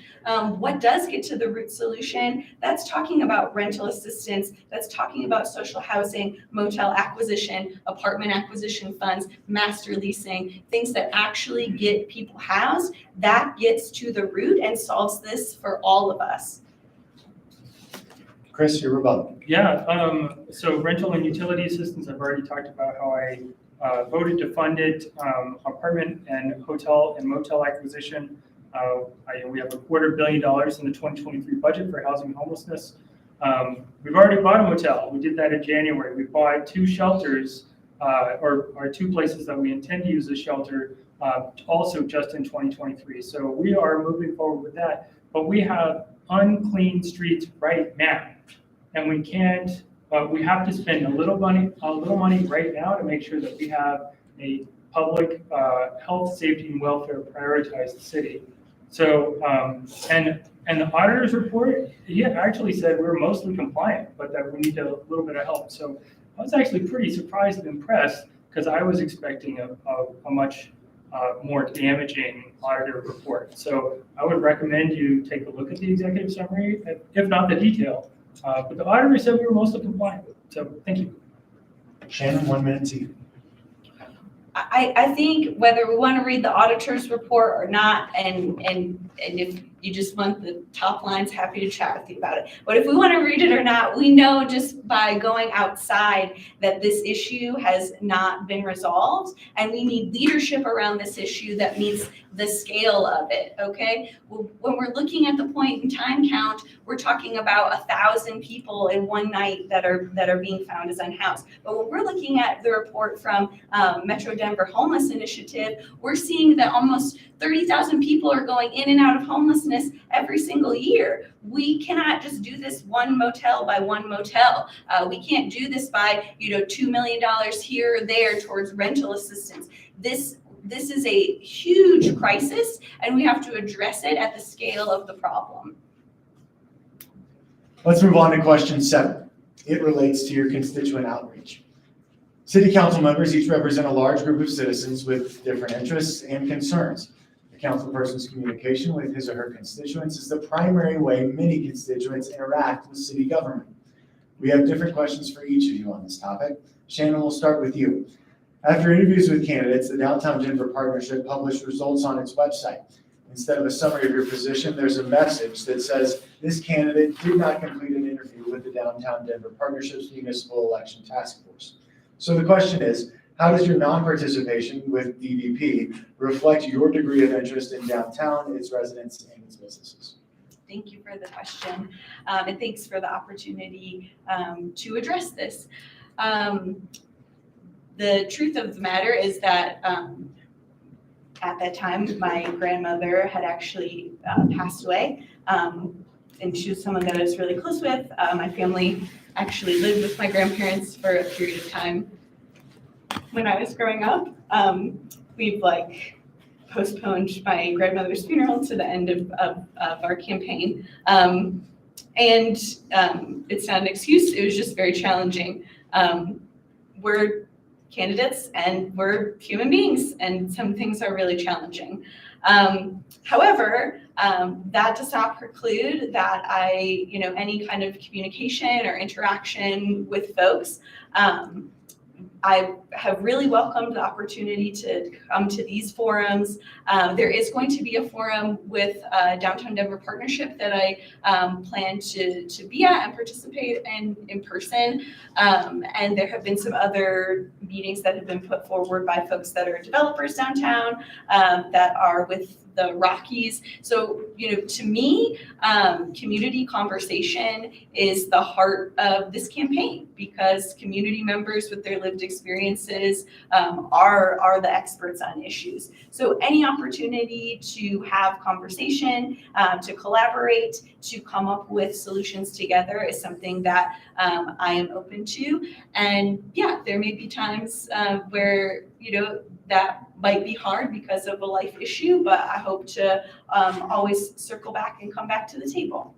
what does get to the root solution, that's talking about rental assistance, that's talking about social housing, motel acquisition, apartment acquisition funds, master leasing, things that actually get people housed. That gets to the root and solves this for all of us. Chris, your rebuttal. Yeah, so rental and utility assistance, I've already talked about how I voted to fund it, apartment and hotel and motel acquisition. We have $250 million in the 2023 budget for housing and homelessness. We've already bought a motel. We did that in January. We bought 2 shelters, or 2 places that we intend to use as shelter, also just in 2023. So we are moving forward with that, but we have unclean streets right now, and we can't. We have to spend a little money right now to make sure that we have a public health, safety, and welfare prioritized city. So, and the auditor's report, he actually said we're mostly compliant, but that we need a little bit of help. So I was actually pretty surprised and impressed, because I was expecting a much more damaging auditor report. So I would recommend you take a look at the executive summary, if not the detail. But the auditor said we were mostly compliant. So thank you. Shannon, 1 minute to you. I think whether we want to read the auditor's report or not, and if you just want the top lines, happy to chat with you about it. But if we want to read it or not, we know just by going outside that this issue has not been resolved, and we need leadership around this issue that meets the scale of it, okay? When we're looking at the point in time count, we're talking about 1,000 people in one night that are being found as unhoused. But when we're looking at the report from Metro Denver Homeless Initiative, we're seeing that almost 30,000 people are going in and out of homelessness every single year. We cannot just do this one motel by one motel. We can't do this by, $2 million here or there towards rental assistance. This is a huge crisis, and we have to address it at the scale of the problem. Let's move on to question 7. It relates to your constituent outreach. City council members each represent a large group of citizens with different interests and concerns. The councilperson's communication with his or her constituents is the primary way many constituents interact with city government. We have different questions for each of you on this topic. Shannon, we'll start with you. After interviews with candidates, the Downtown Denver Partnership published results on its website. Instead of a summary of your position, there's a message that says this candidate did not complete an interview with the Downtown Denver Partnership's Municipal Election Task Force. So the question is, how does your non-participation with DDP reflect your degree of interest in downtown, its residents, and its businesses? Thank you for the question, and thanks for the opportunity to address this. The truth of the matter is that at that time, my grandmother had actually passed away, and she was someone that I was really close with. My family actually lived with my grandparents for a period of time when I was growing up. We've postponed my grandmother's funeral to the end of our campaign. it's not an excuse, it was just very challenging. We're candidates and we're human beings, and some things are really challenging. However, that does not preclude that any kind of communication or interaction with folks. I have really welcomed the opportunity to come to these forums. There is going to be a forum with Downtown Denver Partnership that I plan to be at and participate in person. And there have been some other meetings that have been put forward by folks that are developers downtown, that are with the Rockies. So, to me, community conversation is the heart of this campaign, because community members with their lived experiences are the experts on issues. So any opportunity to have conversation, to collaborate, to come up with solutions together is something that I am open to. And yeah, there may be times where, that might be hard because of a life issue, but I hope to always circle back and come back to the table.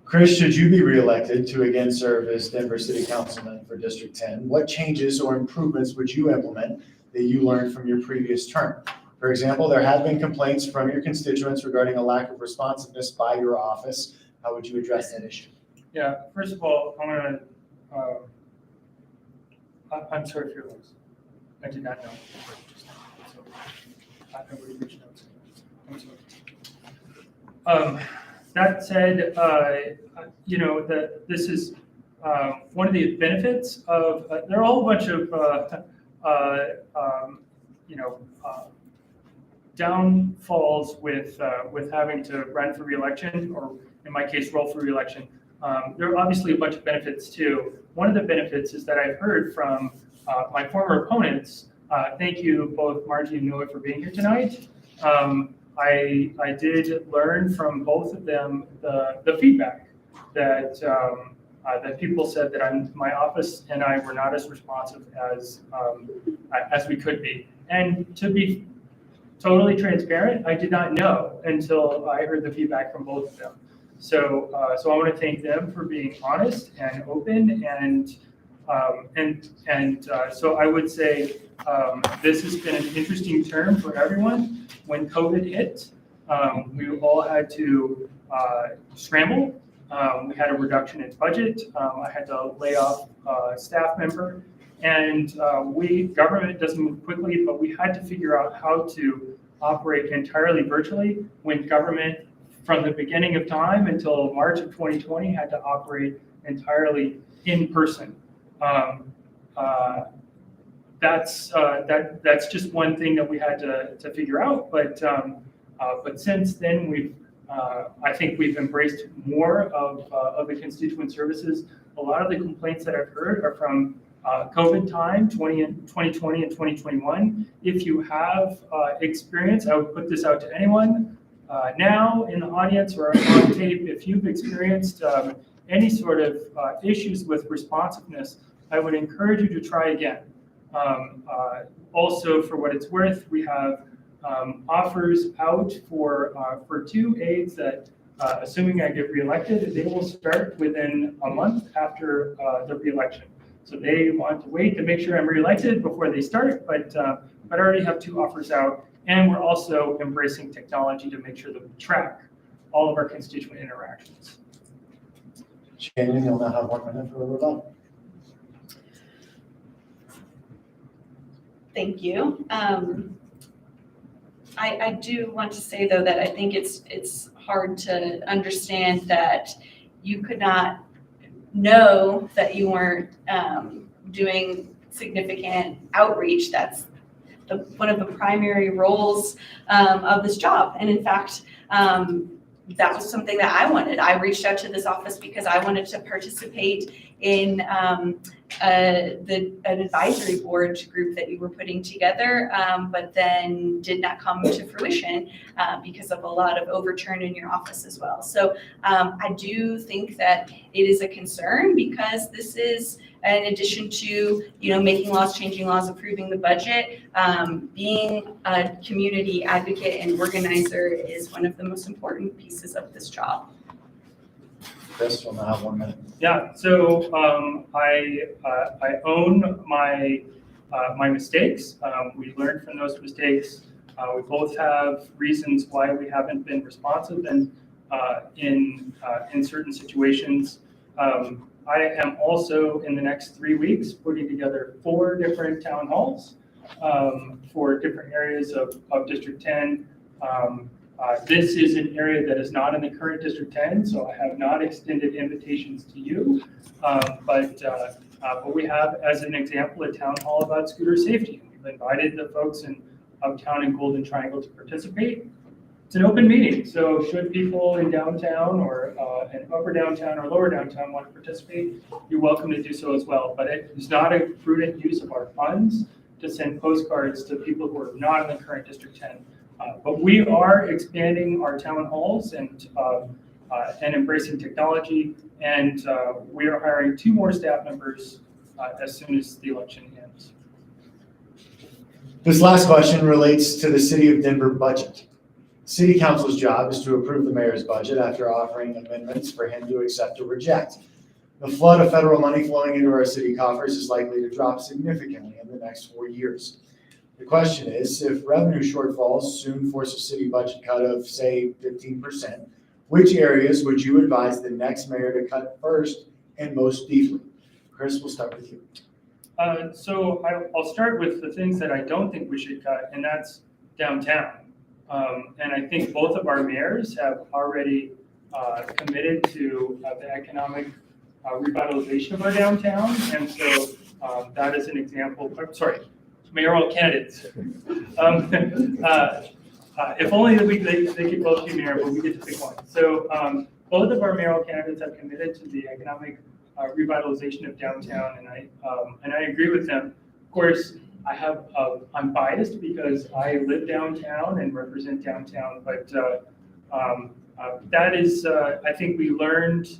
Chris, should you be reelected to again serve as Denver City Councilman for District 10, what changes or improvements would you implement that you learned from your previous term? For example, there have been complaints from your constituents regarding a lack of responsiveness by your office. How would you address that issue? Yeah, first of all, I'm sorry for your loss. I did not know. So, nobody reached out to me. I'm sorry. That said, this is one of the benefits of, there are a whole bunch of, downfalls with having to run for reelection, or in my case, roll for reelection. There are obviously a bunch of benefits too. One of the benefits is that I've heard from my former opponents. Thank you both Margie and Noah for being here tonight. I did learn from both of them the feedback that that people said that my office and I were not as responsive as we could be. And to be totally transparent, I did not know until I heard the feedback from both of them. So I want to thank them for being honest and open, and so I would say this has been an interesting term for everyone. When COVID hit, we all had to scramble. We had a reduction in budget. I had to lay off a staff member, and government doesn't move quickly, but we had to figure out how to operate entirely virtually when government, from the beginning of time until March of 2020, had to operate entirely in person. That's just one thing that we had to figure out. But since then, I think we've embraced more of the constituent services. A lot of the complaints that I've heard are from COVID time, 2020 and 2021. If you have experience, I would put this out to anyone now in the audience or on tape. If you've experienced any sort of issues with responsiveness, I would encourage you to try again. Also, for what it's worth, we have offers out for 2 aides that, assuming I get reelected, they will start within a month after the reelection. So they want to wait to make sure I'm reelected before they start, but I already have 2 offers out, and we're also embracing technology to make sure that we track all of our constituent interactions. Shannon, you'll now have 1 minute for a rebuttal. Thank you. I do want to say, though, that I think it's hard to understand that you could not know that you weren't doing significant outreach. That's one of the primary roles of this job. And in fact, that was something that I wanted. I reached out to this office because I wanted to participate in an advisory board group that you were putting together, but then did not come to fruition because of a lot of overturn in your office as well. So I do think that it is a concern, because this is, in addition to making laws, changing laws, approving the budget, being a community advocate and organizer is one of the most important pieces of this job. Chris, we'll now have 1 minute. Yeah, so I own my my mistakes. We learned from those mistakes. We both have reasons why we haven't been responsive and in certain situations. I am also in the next 3 weeks putting together 4 different town halls for different areas of District 10. This is an area that is not in the current District 10, so I have not extended invitations to you. But we have, as an example, a town hall about scooter safety. We've invited the folks in Uptown and Golden Triangle to participate. It's an open meeting, so should people in downtown or in upper downtown or lower downtown want to participate, you're welcome to do so as well. But it is not a prudent use of our funds to send postcards to people who are not in the current District 10. But we are expanding our town halls and embracing technology, and we are hiring 2 more staff members as soon as the election ends. This last question relates to the City of Denver budget. City Council's job is to approve the mayor's budget after offering amendments for him to accept or reject. The flood of federal money flowing into our city coffers is likely to drop significantly in the next 4 years. The question is, if revenue shortfalls soon force a city budget cut of, say, 15%, which areas would you advise the next mayor to cut first and most deeply? Chris, we'll start with you. So I'll start with the things that I don't think we should cut, and that's downtown. And I think both of our mayors have already committed to the economic revitalization of our downtown. And so that is an example, mayoral candidates. If only they could both be mayor, but we get to pick one. So both of our mayoral candidates have committed to the economic revitalization of downtown, and I agree with them. Of course, I'm biased because I live downtown and represent downtown, but that is, I think we learned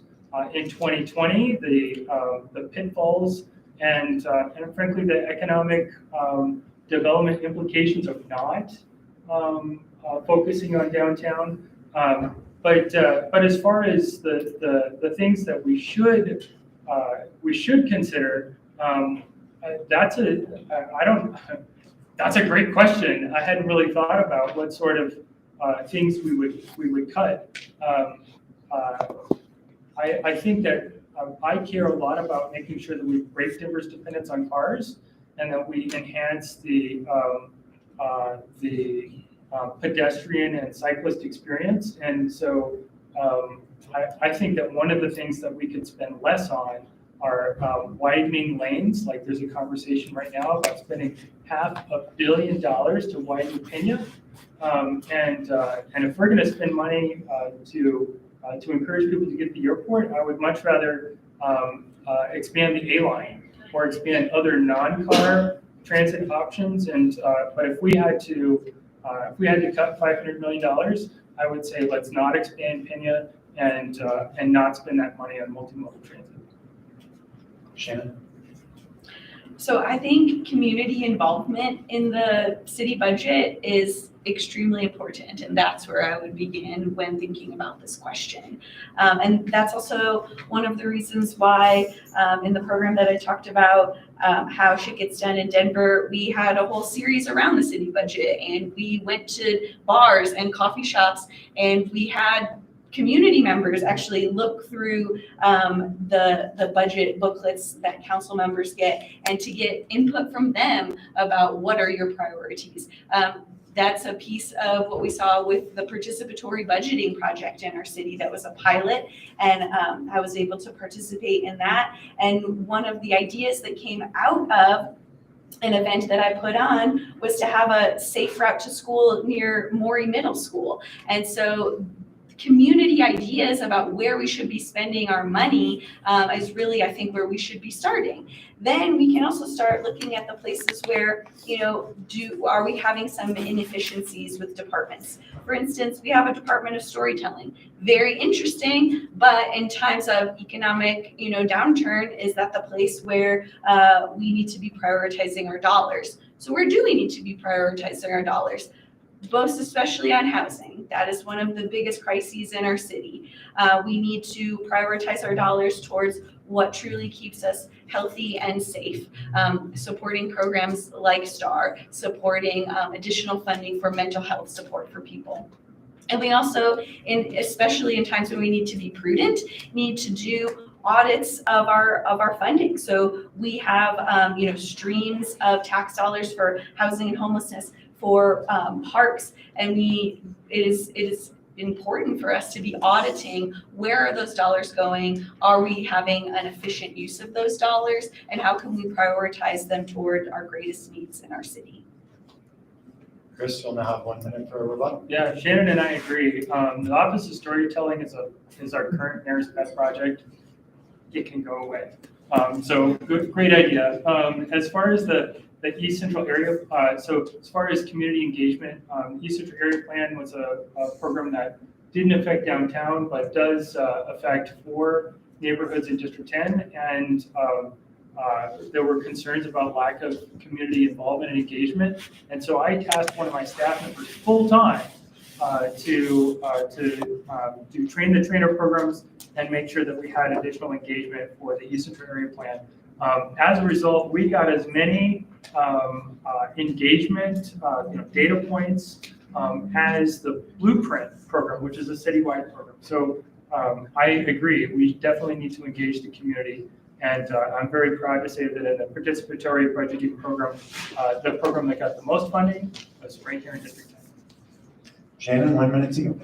in 2020 the pitfalls and frankly the economic development implications of not focusing on downtown. But as far as the things that we should consider, that's a great question. I hadn't really thought about what sort of things we would cut. I think that I care a lot about making sure that we break Denver's dependence on cars and that we enhance the pedestrian and cyclist experience. And so I think that one of the things that we could spend less on are widening lanes. Like there's a conversation right now about spending $500 million to widen Pena. And if we're going to spend money to encourage people to get to the airport, I would much rather expand the A-line or expand other non-car transit options. And but if we had to cut $500 million, I would say let's not expand Pena and not spend that money on multimodal transit. Shannon? So I think community involvement in the city budget is extremely important, and that's where I would begin when thinking about this question. And that's also one of the reasons why in the program that I talked about, how shit gets done in Denver, we had a whole series around the city budget, and we went to bars and coffee shops, and we had community members actually look through the budget booklets that council members get and to get input from them about what are your priorities. That's a piece of what we saw with the participatory budgeting project in our city that was a pilot, and I was able to participate in that. And one of the ideas that came out of an event that I put on was to have a safe route to school near Maury Middle School. And so community ideas about where we should be spending our money is really, I think, where we should be starting. Then we can also start looking at the places where, are we having some inefficiencies with departments? For instance, we have a Department of Storytelling. Very interesting, but in times of economic, downturn, is that the place where we need to be prioritizing our dollars? So where do we need to be prioritizing our dollars? most especially on housing. That is one of the biggest crises in our city. We need to prioritize our dollars towards what truly keeps us healthy and safe. Supporting programs like STAR, supporting additional funding for mental health support for people. And we also, especially in times when we need to be prudent, need to do audits of our funding. So we have streams of tax dollars for housing and homelessness, for parks, and it is important for us to be auditing where are those dollars going, are we having an efficient use of those dollars, and how can we prioritize them toward our greatest needs in our city. Chris, you'll now have 1 minute for a rebuttal. Yeah, Shannon and I agree. The Office of Storytelling is our current mayor's pet project. It can go away. So great idea. As far as the East Central Area, so as far as community engagement, East Central Area Plan was a program that didn't affect downtown, but does affect 4 neighborhoods in District 10. And there were concerns about lack of community involvement and engagement. And so I tasked one of my staff members full-time to do train-the-trainer programs and make sure that we had additional engagement for the East Central Area Plan. As a result, we got as many engagement data points as the Blueprint program, which is a citywide program. So I agree, we definitely need to engage the community. And I'm very proud to say that in the participatory budgeting program, the program that got the most funding was right here in District 10. Shannon, 1 minute to you.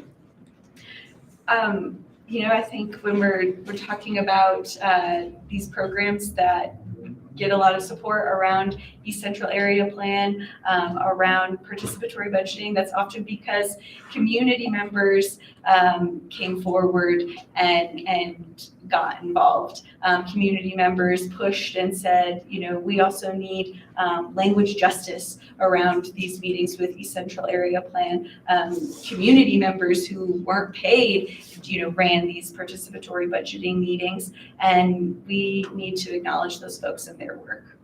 I think when we're talking about these programs that get a lot of support around East Central Area Plan, around participatory budgeting, that's often because community members came forward and got involved. Community members pushed and said, we also need language justice around these meetings with East Central Area Plan. Community members who weren't paid, ran these participatory budgeting meetings, and we need to acknowledge those folks and their work.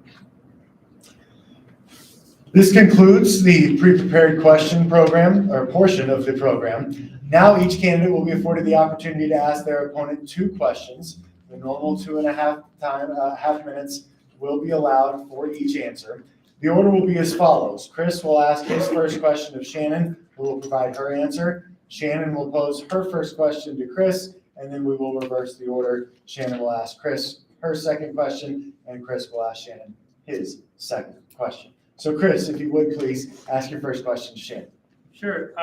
This concludes the pre-prepared question program, or portion of the program. Now each candidate will be afforded the opportunity to ask their opponent 2 questions. The normal 2.5 half minutes will be allowed for each answer. The order will be as follows. Chris will ask his first question of Shannon, who will provide her answer. Shannon will pose her first question to Chris, and then we will reverse the order. Shannon will ask Chris her second question, and Chris will ask Shannon his second question. So Chris, if you would please ask your first question to Shannon. Sure.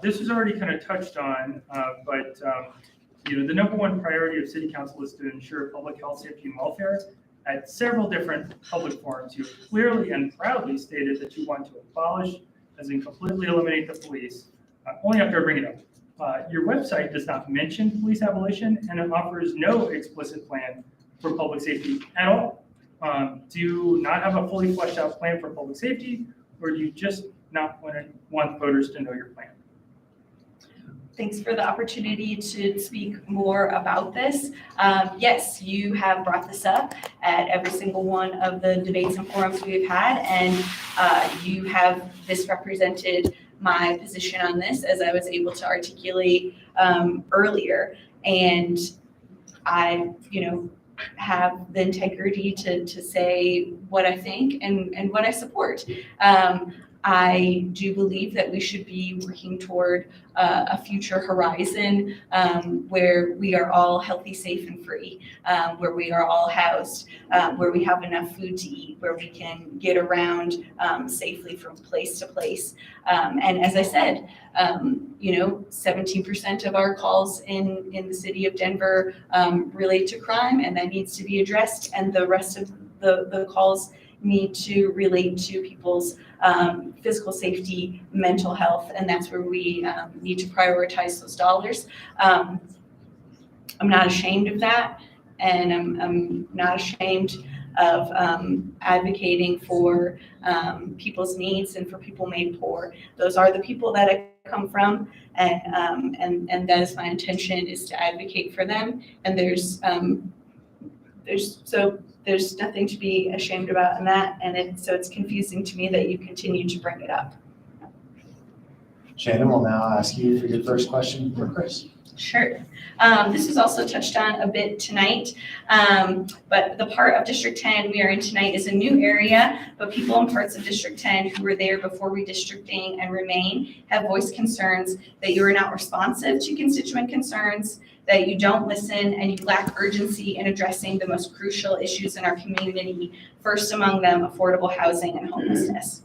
This was already kind of touched on, but the number 1 priority of City Council is to ensure public health, safety, and welfare. At several different public forums, you clearly and proudly stated that you want to abolish, as in completely eliminate the police. Only after I bring it up. Your website does not mention police abolition, and it offers no explicit plan for public safety at all. Do you not have a fully fleshed out plan for public safety, or do you just not want voters to know your plan? Thanks for the opportunity to speak more about this. Yes, you have brought this up at every single one of the debates and forums we've had, and you have misrepresented my position on this, as I was able to articulate earlier. And I, have the integrity to say what I think and what I support. I do believe that we should be working toward a future horizon where we are all healthy, safe, and free, where we are all housed, where we have enough food to eat, where we can get around safely from place to place. And as I said, 17% of our calls in the city of Denver relate to crime, and that needs to be addressed. And the rest of the calls need to relate to people's physical safety, mental health, and that's where we need to prioritize those dollars. I'm not ashamed of that, and I'm not ashamed of advocating for people's needs and for people made poor. Those are the people that I come from, and that is my intention, is to advocate for them. And there's so there's nothing to be ashamed about in that, and so it's confusing to me that you continue to bring it up. Shannon will now ask you for your first question for Chris. Sure. This was also touched on a bit tonight, but the part of District 10 we are in tonight is a new area, but people in parts of District 10 who were there before redistricting and remain have voiced concerns that you are not responsive to constituent concerns, that you don't listen, and you lack urgency in addressing the most crucial issues in our community, first among them affordable housing and homelessness.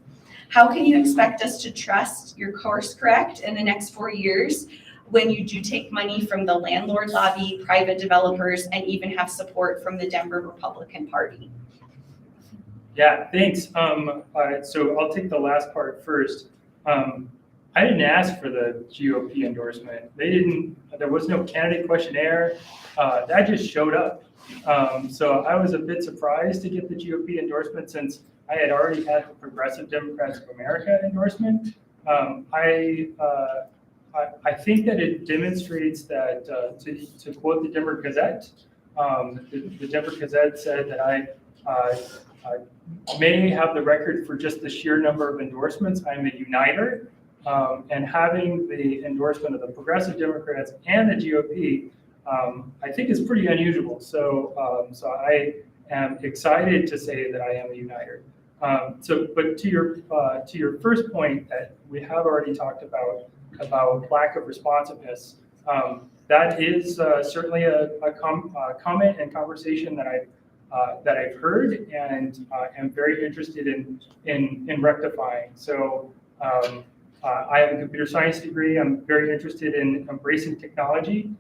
How can you expect us to trust your course correct in the next 4 years when you do take money from the landlord lobby, private developers, and even have support from the Denver Republican Party? Yeah, thanks. So I'll take the last part first. I didn't ask for the GOP endorsement. There was no candidate questionnaire. That just showed up. So I was a bit surprised to get the GOP endorsement since I had already had the Progressive Democrats of America endorsement. I think that it demonstrates that, to quote the Denver Gazette, the Denver Gazette said that I may have the record for just the sheer number of endorsements. I'm a uniter, and having the endorsement of the Progressive Democrats and the GOP, I think is pretty unusual. So I am excited to say that I am a uniter. But to your first point that we have already talked about lack of responsiveness, that is certainly a comment and conversation that I've heard and am very interested in rectifying. So I have a computer science degree. I'm very interested in embracing technology,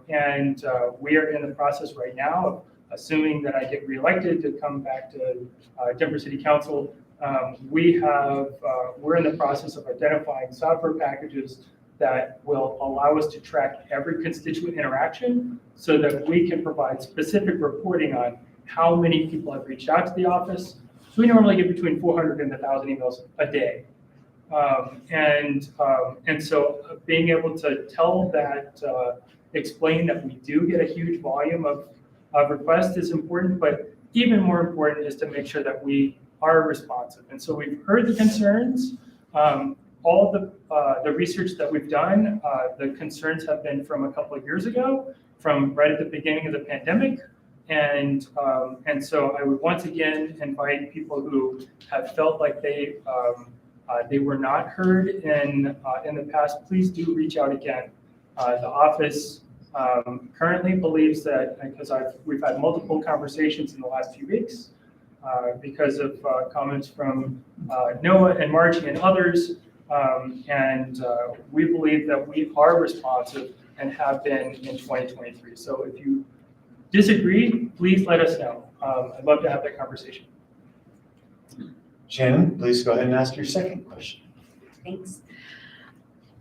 and we are in the process right now of assuming that I get reelected to come back to Denver City Council. We're in the process of identifying software packages that will allow us to track every constituent interaction so that we can provide specific reporting on how many people have reached out to the office. So we normally get between 400 and 1,000 emails a day. And so being able to tell that, explain that we do get a huge volume of requests is important, but even more important is to make sure that we are responsive. And so we've heard the concerns. All of the research that we've done, the concerns have been from a couple of years ago, from right at the beginning of the pandemic. And so I would once again invite people who have felt like they were not heard in the past, please do reach out again. The office currently believes that, because we've had multiple conversations in the last few weeks, because of comments from Noah and Margie and others, and we believe that we are responsive and have been in 2023. So if you disagree, please let us know. I'd love to have that conversation. Shannon, please go ahead and ask your second question. Thanks.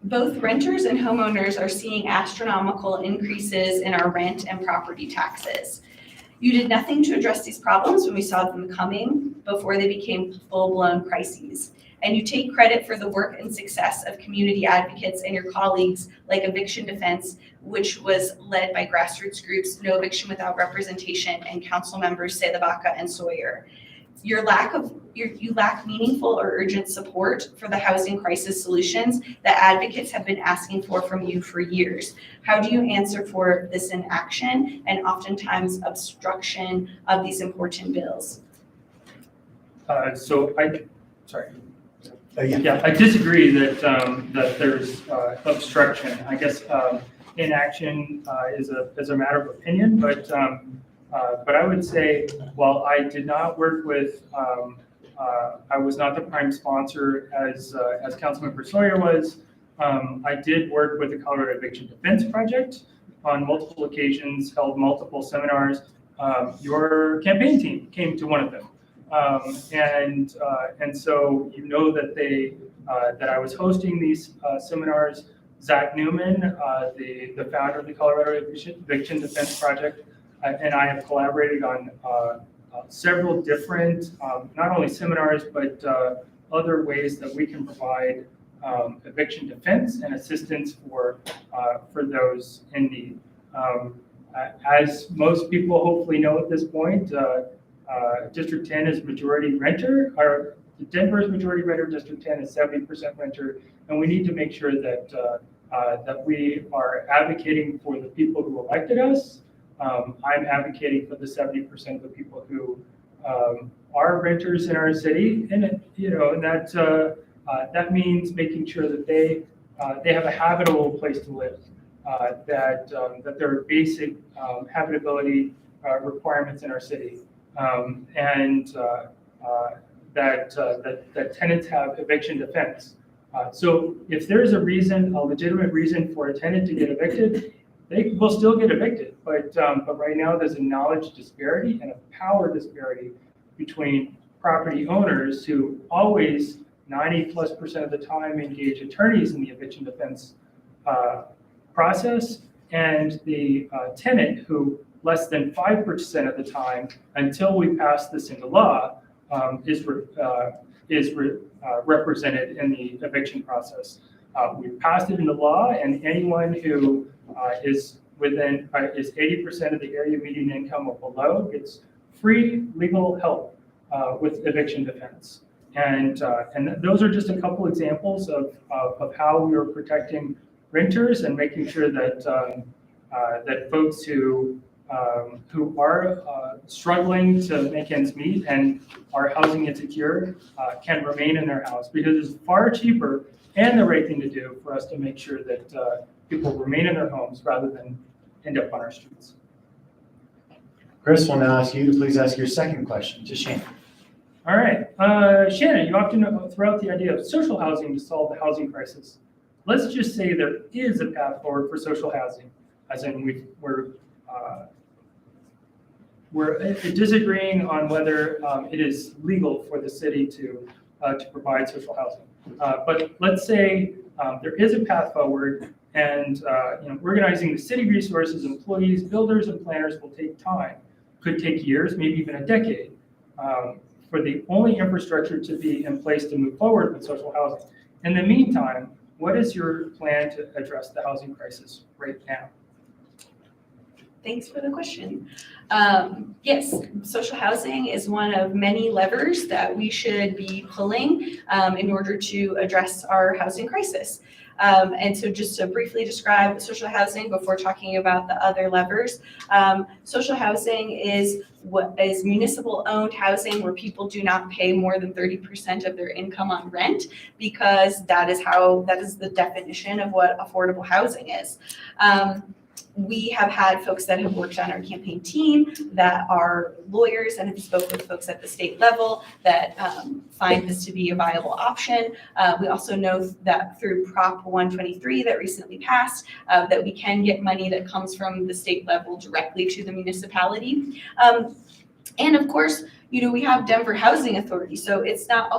Both renters and homeowners are seeing astronomical increases in our rent and property taxes. You did nothing to address these problems when we saw them coming before they became full-blown crises. And you take credit for the work and success of community advocates and your colleagues like Eviction Defense, which was led by grassroots groups No Eviction Without Representation and council members Sedabaka and Sawyer. You lack meaningful or urgent support for the housing crisis solutions that advocates have been asking from you for years. How do you answer for this inaction and oftentimes obstruction of these important bills? I disagree that there's obstruction. I guess inaction is a matter of opinion, but I would say, while I did not work with, I was not the prime sponsor as Councilmember Sawyer was. I did work with the Colorado Eviction Defense Project on multiple occasions, held multiple seminars. Your campaign team came to one of them. And so you know that that I was hosting these seminars. Zach Newman, the founder of the Colorado Eviction Defense Project, and I have collaborated on several different, not only seminars, but other ways that we can provide eviction defense and assistance for those in need. As most people hopefully know at this point, District 10 is majority renter, or Denver's majority renter, District 10 is 70% renter, and we need to make sure that that we are advocating for the people who elected us. I'm advocating for the 70% of the people who are renters in our city, and that means making sure that they have a habitable place to live, that there are basic habitability requirements in our city, and that tenants have eviction defense. So if there's a legitimate reason for a tenant to get evicted, they will still get evicted. But right now there's a knowledge disparity and a power disparity between property owners who always 90+% of the time engage attorneys in the eviction defense process, and the tenant who less than 5% of the time, until we pass this into law, is represented in the eviction process. We passed it into law, and anyone who is 80% of the area median income or below gets free legal help with eviction defense. And those are just a couple examples of how we are protecting renters and making sure that that folks who are struggling to make ends meet and are housing insecure can remain in their house, because it's far cheaper and the right thing to do for us to make sure that people remain in their homes rather than end up on our streets. Chris, will now ask you to please ask your second question to Shannon. All right, Shannon, you often throw out the idea of social housing to solve the housing crisis. Let's just say there is a path forward for social housing, as in we're disagreeing on whether it is legal for the city to provide social housing. But let's say there is a path forward, and organizing the city resources, employees, builders, and planners will take time. Could take years, maybe even a decade, for the only infrastructure to be in place to move forward with social housing. In the meantime, what is your plan to address the housing crisis right now? Thanks for the question. Yes, social housing is one of many levers that we should be pulling in order to address our housing crisis. And so just to briefly describe social housing before talking about the other levers, social housing is what is municipal owned housing where people do not pay more than 30% of their income on rent, because that is the definition of what affordable housing is. We have had folks that have worked on our campaign team that are lawyers and have spoken with folks at the state level that find this to be a viable option. We also know that through Prop 123 that recently passed, that we can get money that comes from the state level directly to the municipality. And of course, we have Denver Housing Authority, so it's not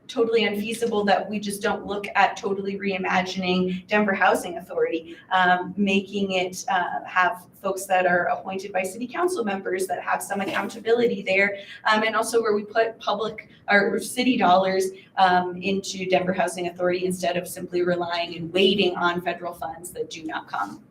totally unfeasible that we just don't look at totally reimagining Denver Housing Authority, making it have folks that are appointed by city council members that have some accountability there, and also where we put public or city dollars into Denver Housing Authority instead of simply relying and waiting on federal funds that do not come.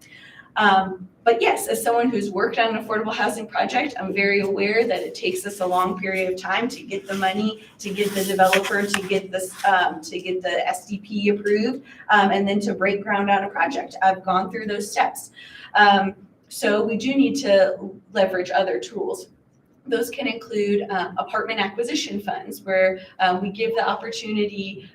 But yes, as someone who's worked on an affordable housing project, I'm very aware that it takes us a long period of time to get the money, to get the developer, to get this, to get the SDP approved, and then to break ground on a project. I've gone through those steps. So we do need to leverage other tools. Those can include apartment acquisition funds, where we give the opportunity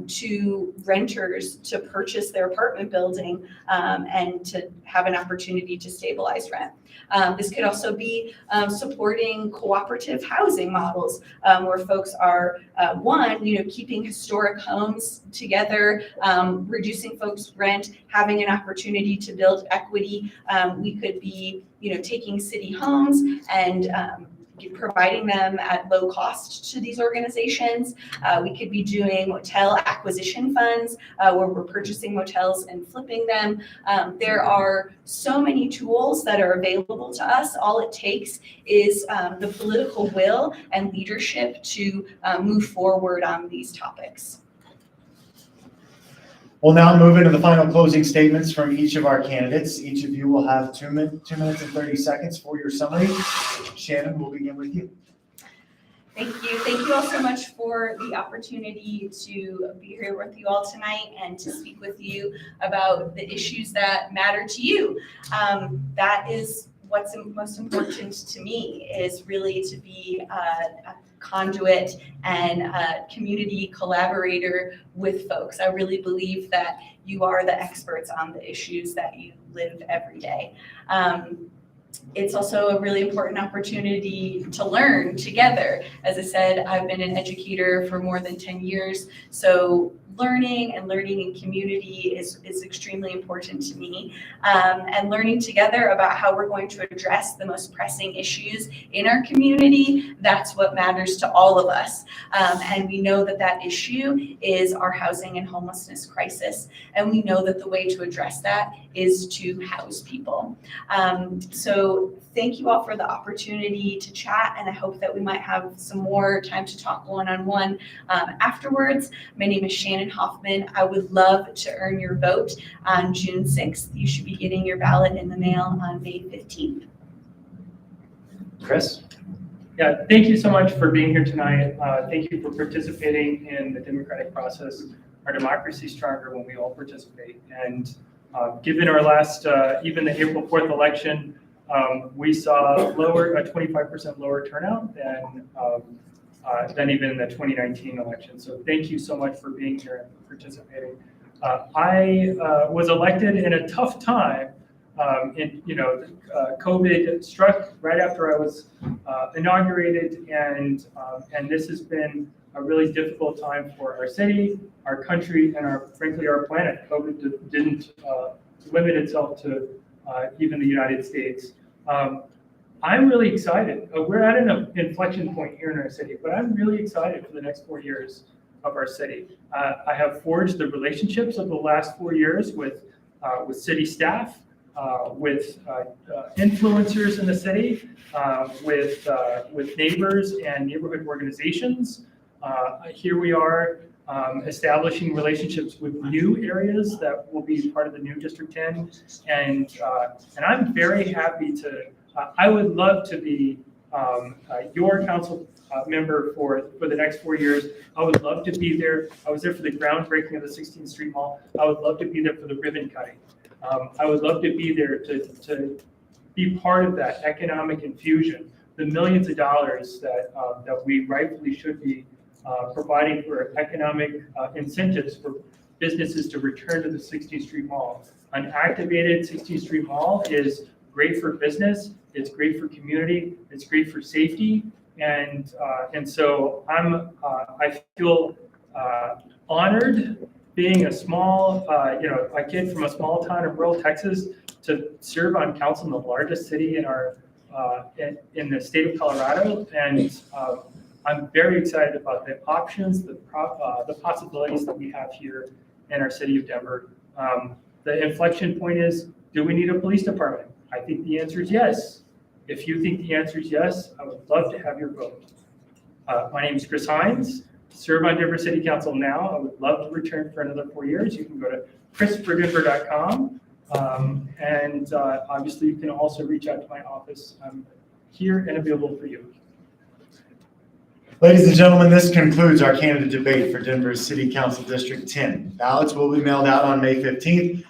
to renters to purchase their apartment building and to have an opportunity to stabilize rent. This could also be supporting cooperative housing models, where folks are, keeping historic homes together, reducing folks' rent, having an opportunity to build equity. We could be, taking city homes and providing them at low cost to these organizations. We could be doing motel acquisition funds, where we're purchasing motels and flipping them. There are so many tools that are available to us. All it takes is the political will and leadership to move forward on these topics. We'll now move into the final closing statements from each of our candidates. Each of you will have 2 minutes and 30 seconds for your summary. Shannon, we'll begin with you. Thank you. Thank you all so much for the opportunity to be here with you all tonight and to speak with you about the issues that matter to you. That is what's most important to me, is really to be a conduit and a community collaborator with folks. I really believe that you are the experts on the issues that you live every day. It's also a really important opportunity to learn together. As I said, I've been an educator for more than 10 years, so learning in community is extremely important to me. And learning together about how we're going to address the most pressing issues in our community, that's what matters to all of us. And we know that issue is our housing and homelessness crisis. And we know that the way to address that is to house people. So thank you all for the opportunity to chat, and I hope that we might have some more time to talk one-on-one afterwards. My name is Shannon Hoffman. I would love to earn your vote on June 6th. You should be getting your ballot in the mail on May 15th. Chris? Yeah, thank you so much for being here tonight. Thank you for participating in the democratic process. Our democracy is stronger when we all participate. And given our last, even the April 4th election, we saw a 25% lower turnout than even the 2019 election. So thank you so much for being here and participating. I was elected in a tough time. COVID struck right after I was inaugurated, and this has been a really difficult time for our city, our country, and frankly our planet. COVID didn't limit itself to even the United States. I'm really excited. We're at an inflection point here in our city, but I'm really excited for the next 4 years of our city. I have forged the relationships of the last 4 years with city staff, with influencers in the city, with neighbors and neighborhood organizations. Here we are establishing relationships with new areas that will be part of the new District 10, and I'm very happy to. I would love to be your council member for the next 4 years. I would love to be there. I was there for the groundbreaking of the 16th Street Mall. I would love to be there for the ribbon cutting. I would love to be there to be part of that economic infusion, the millions of dollars that we rightfully should be providing for economic incentives for businesses to return to the 16th Street Mall. An activated 16th Street Mall is great for business, it's great for community, it's great for safety, and so I feel honored being a small, a kid from a small town in rural Texas to serve on council in the largest city in our in the state of Colorado, and I'm very excited about the options, the possibilities that we have here in our city of Denver. The inflection point is, do we need a police department? I think the answer is yes. If you think the answer is yes, I would love to have your vote. My name is Chris Hines. Serve on Denver City Council now. I would love to return for another 4 years. You can go to chrisfordenver.com. And obviously, you can also reach out to my office. I'm here and available for you. Ladies and gentlemen, this concludes our candidate debate for Denver's City Council District 10. Ballots will be mailed out on May 15th.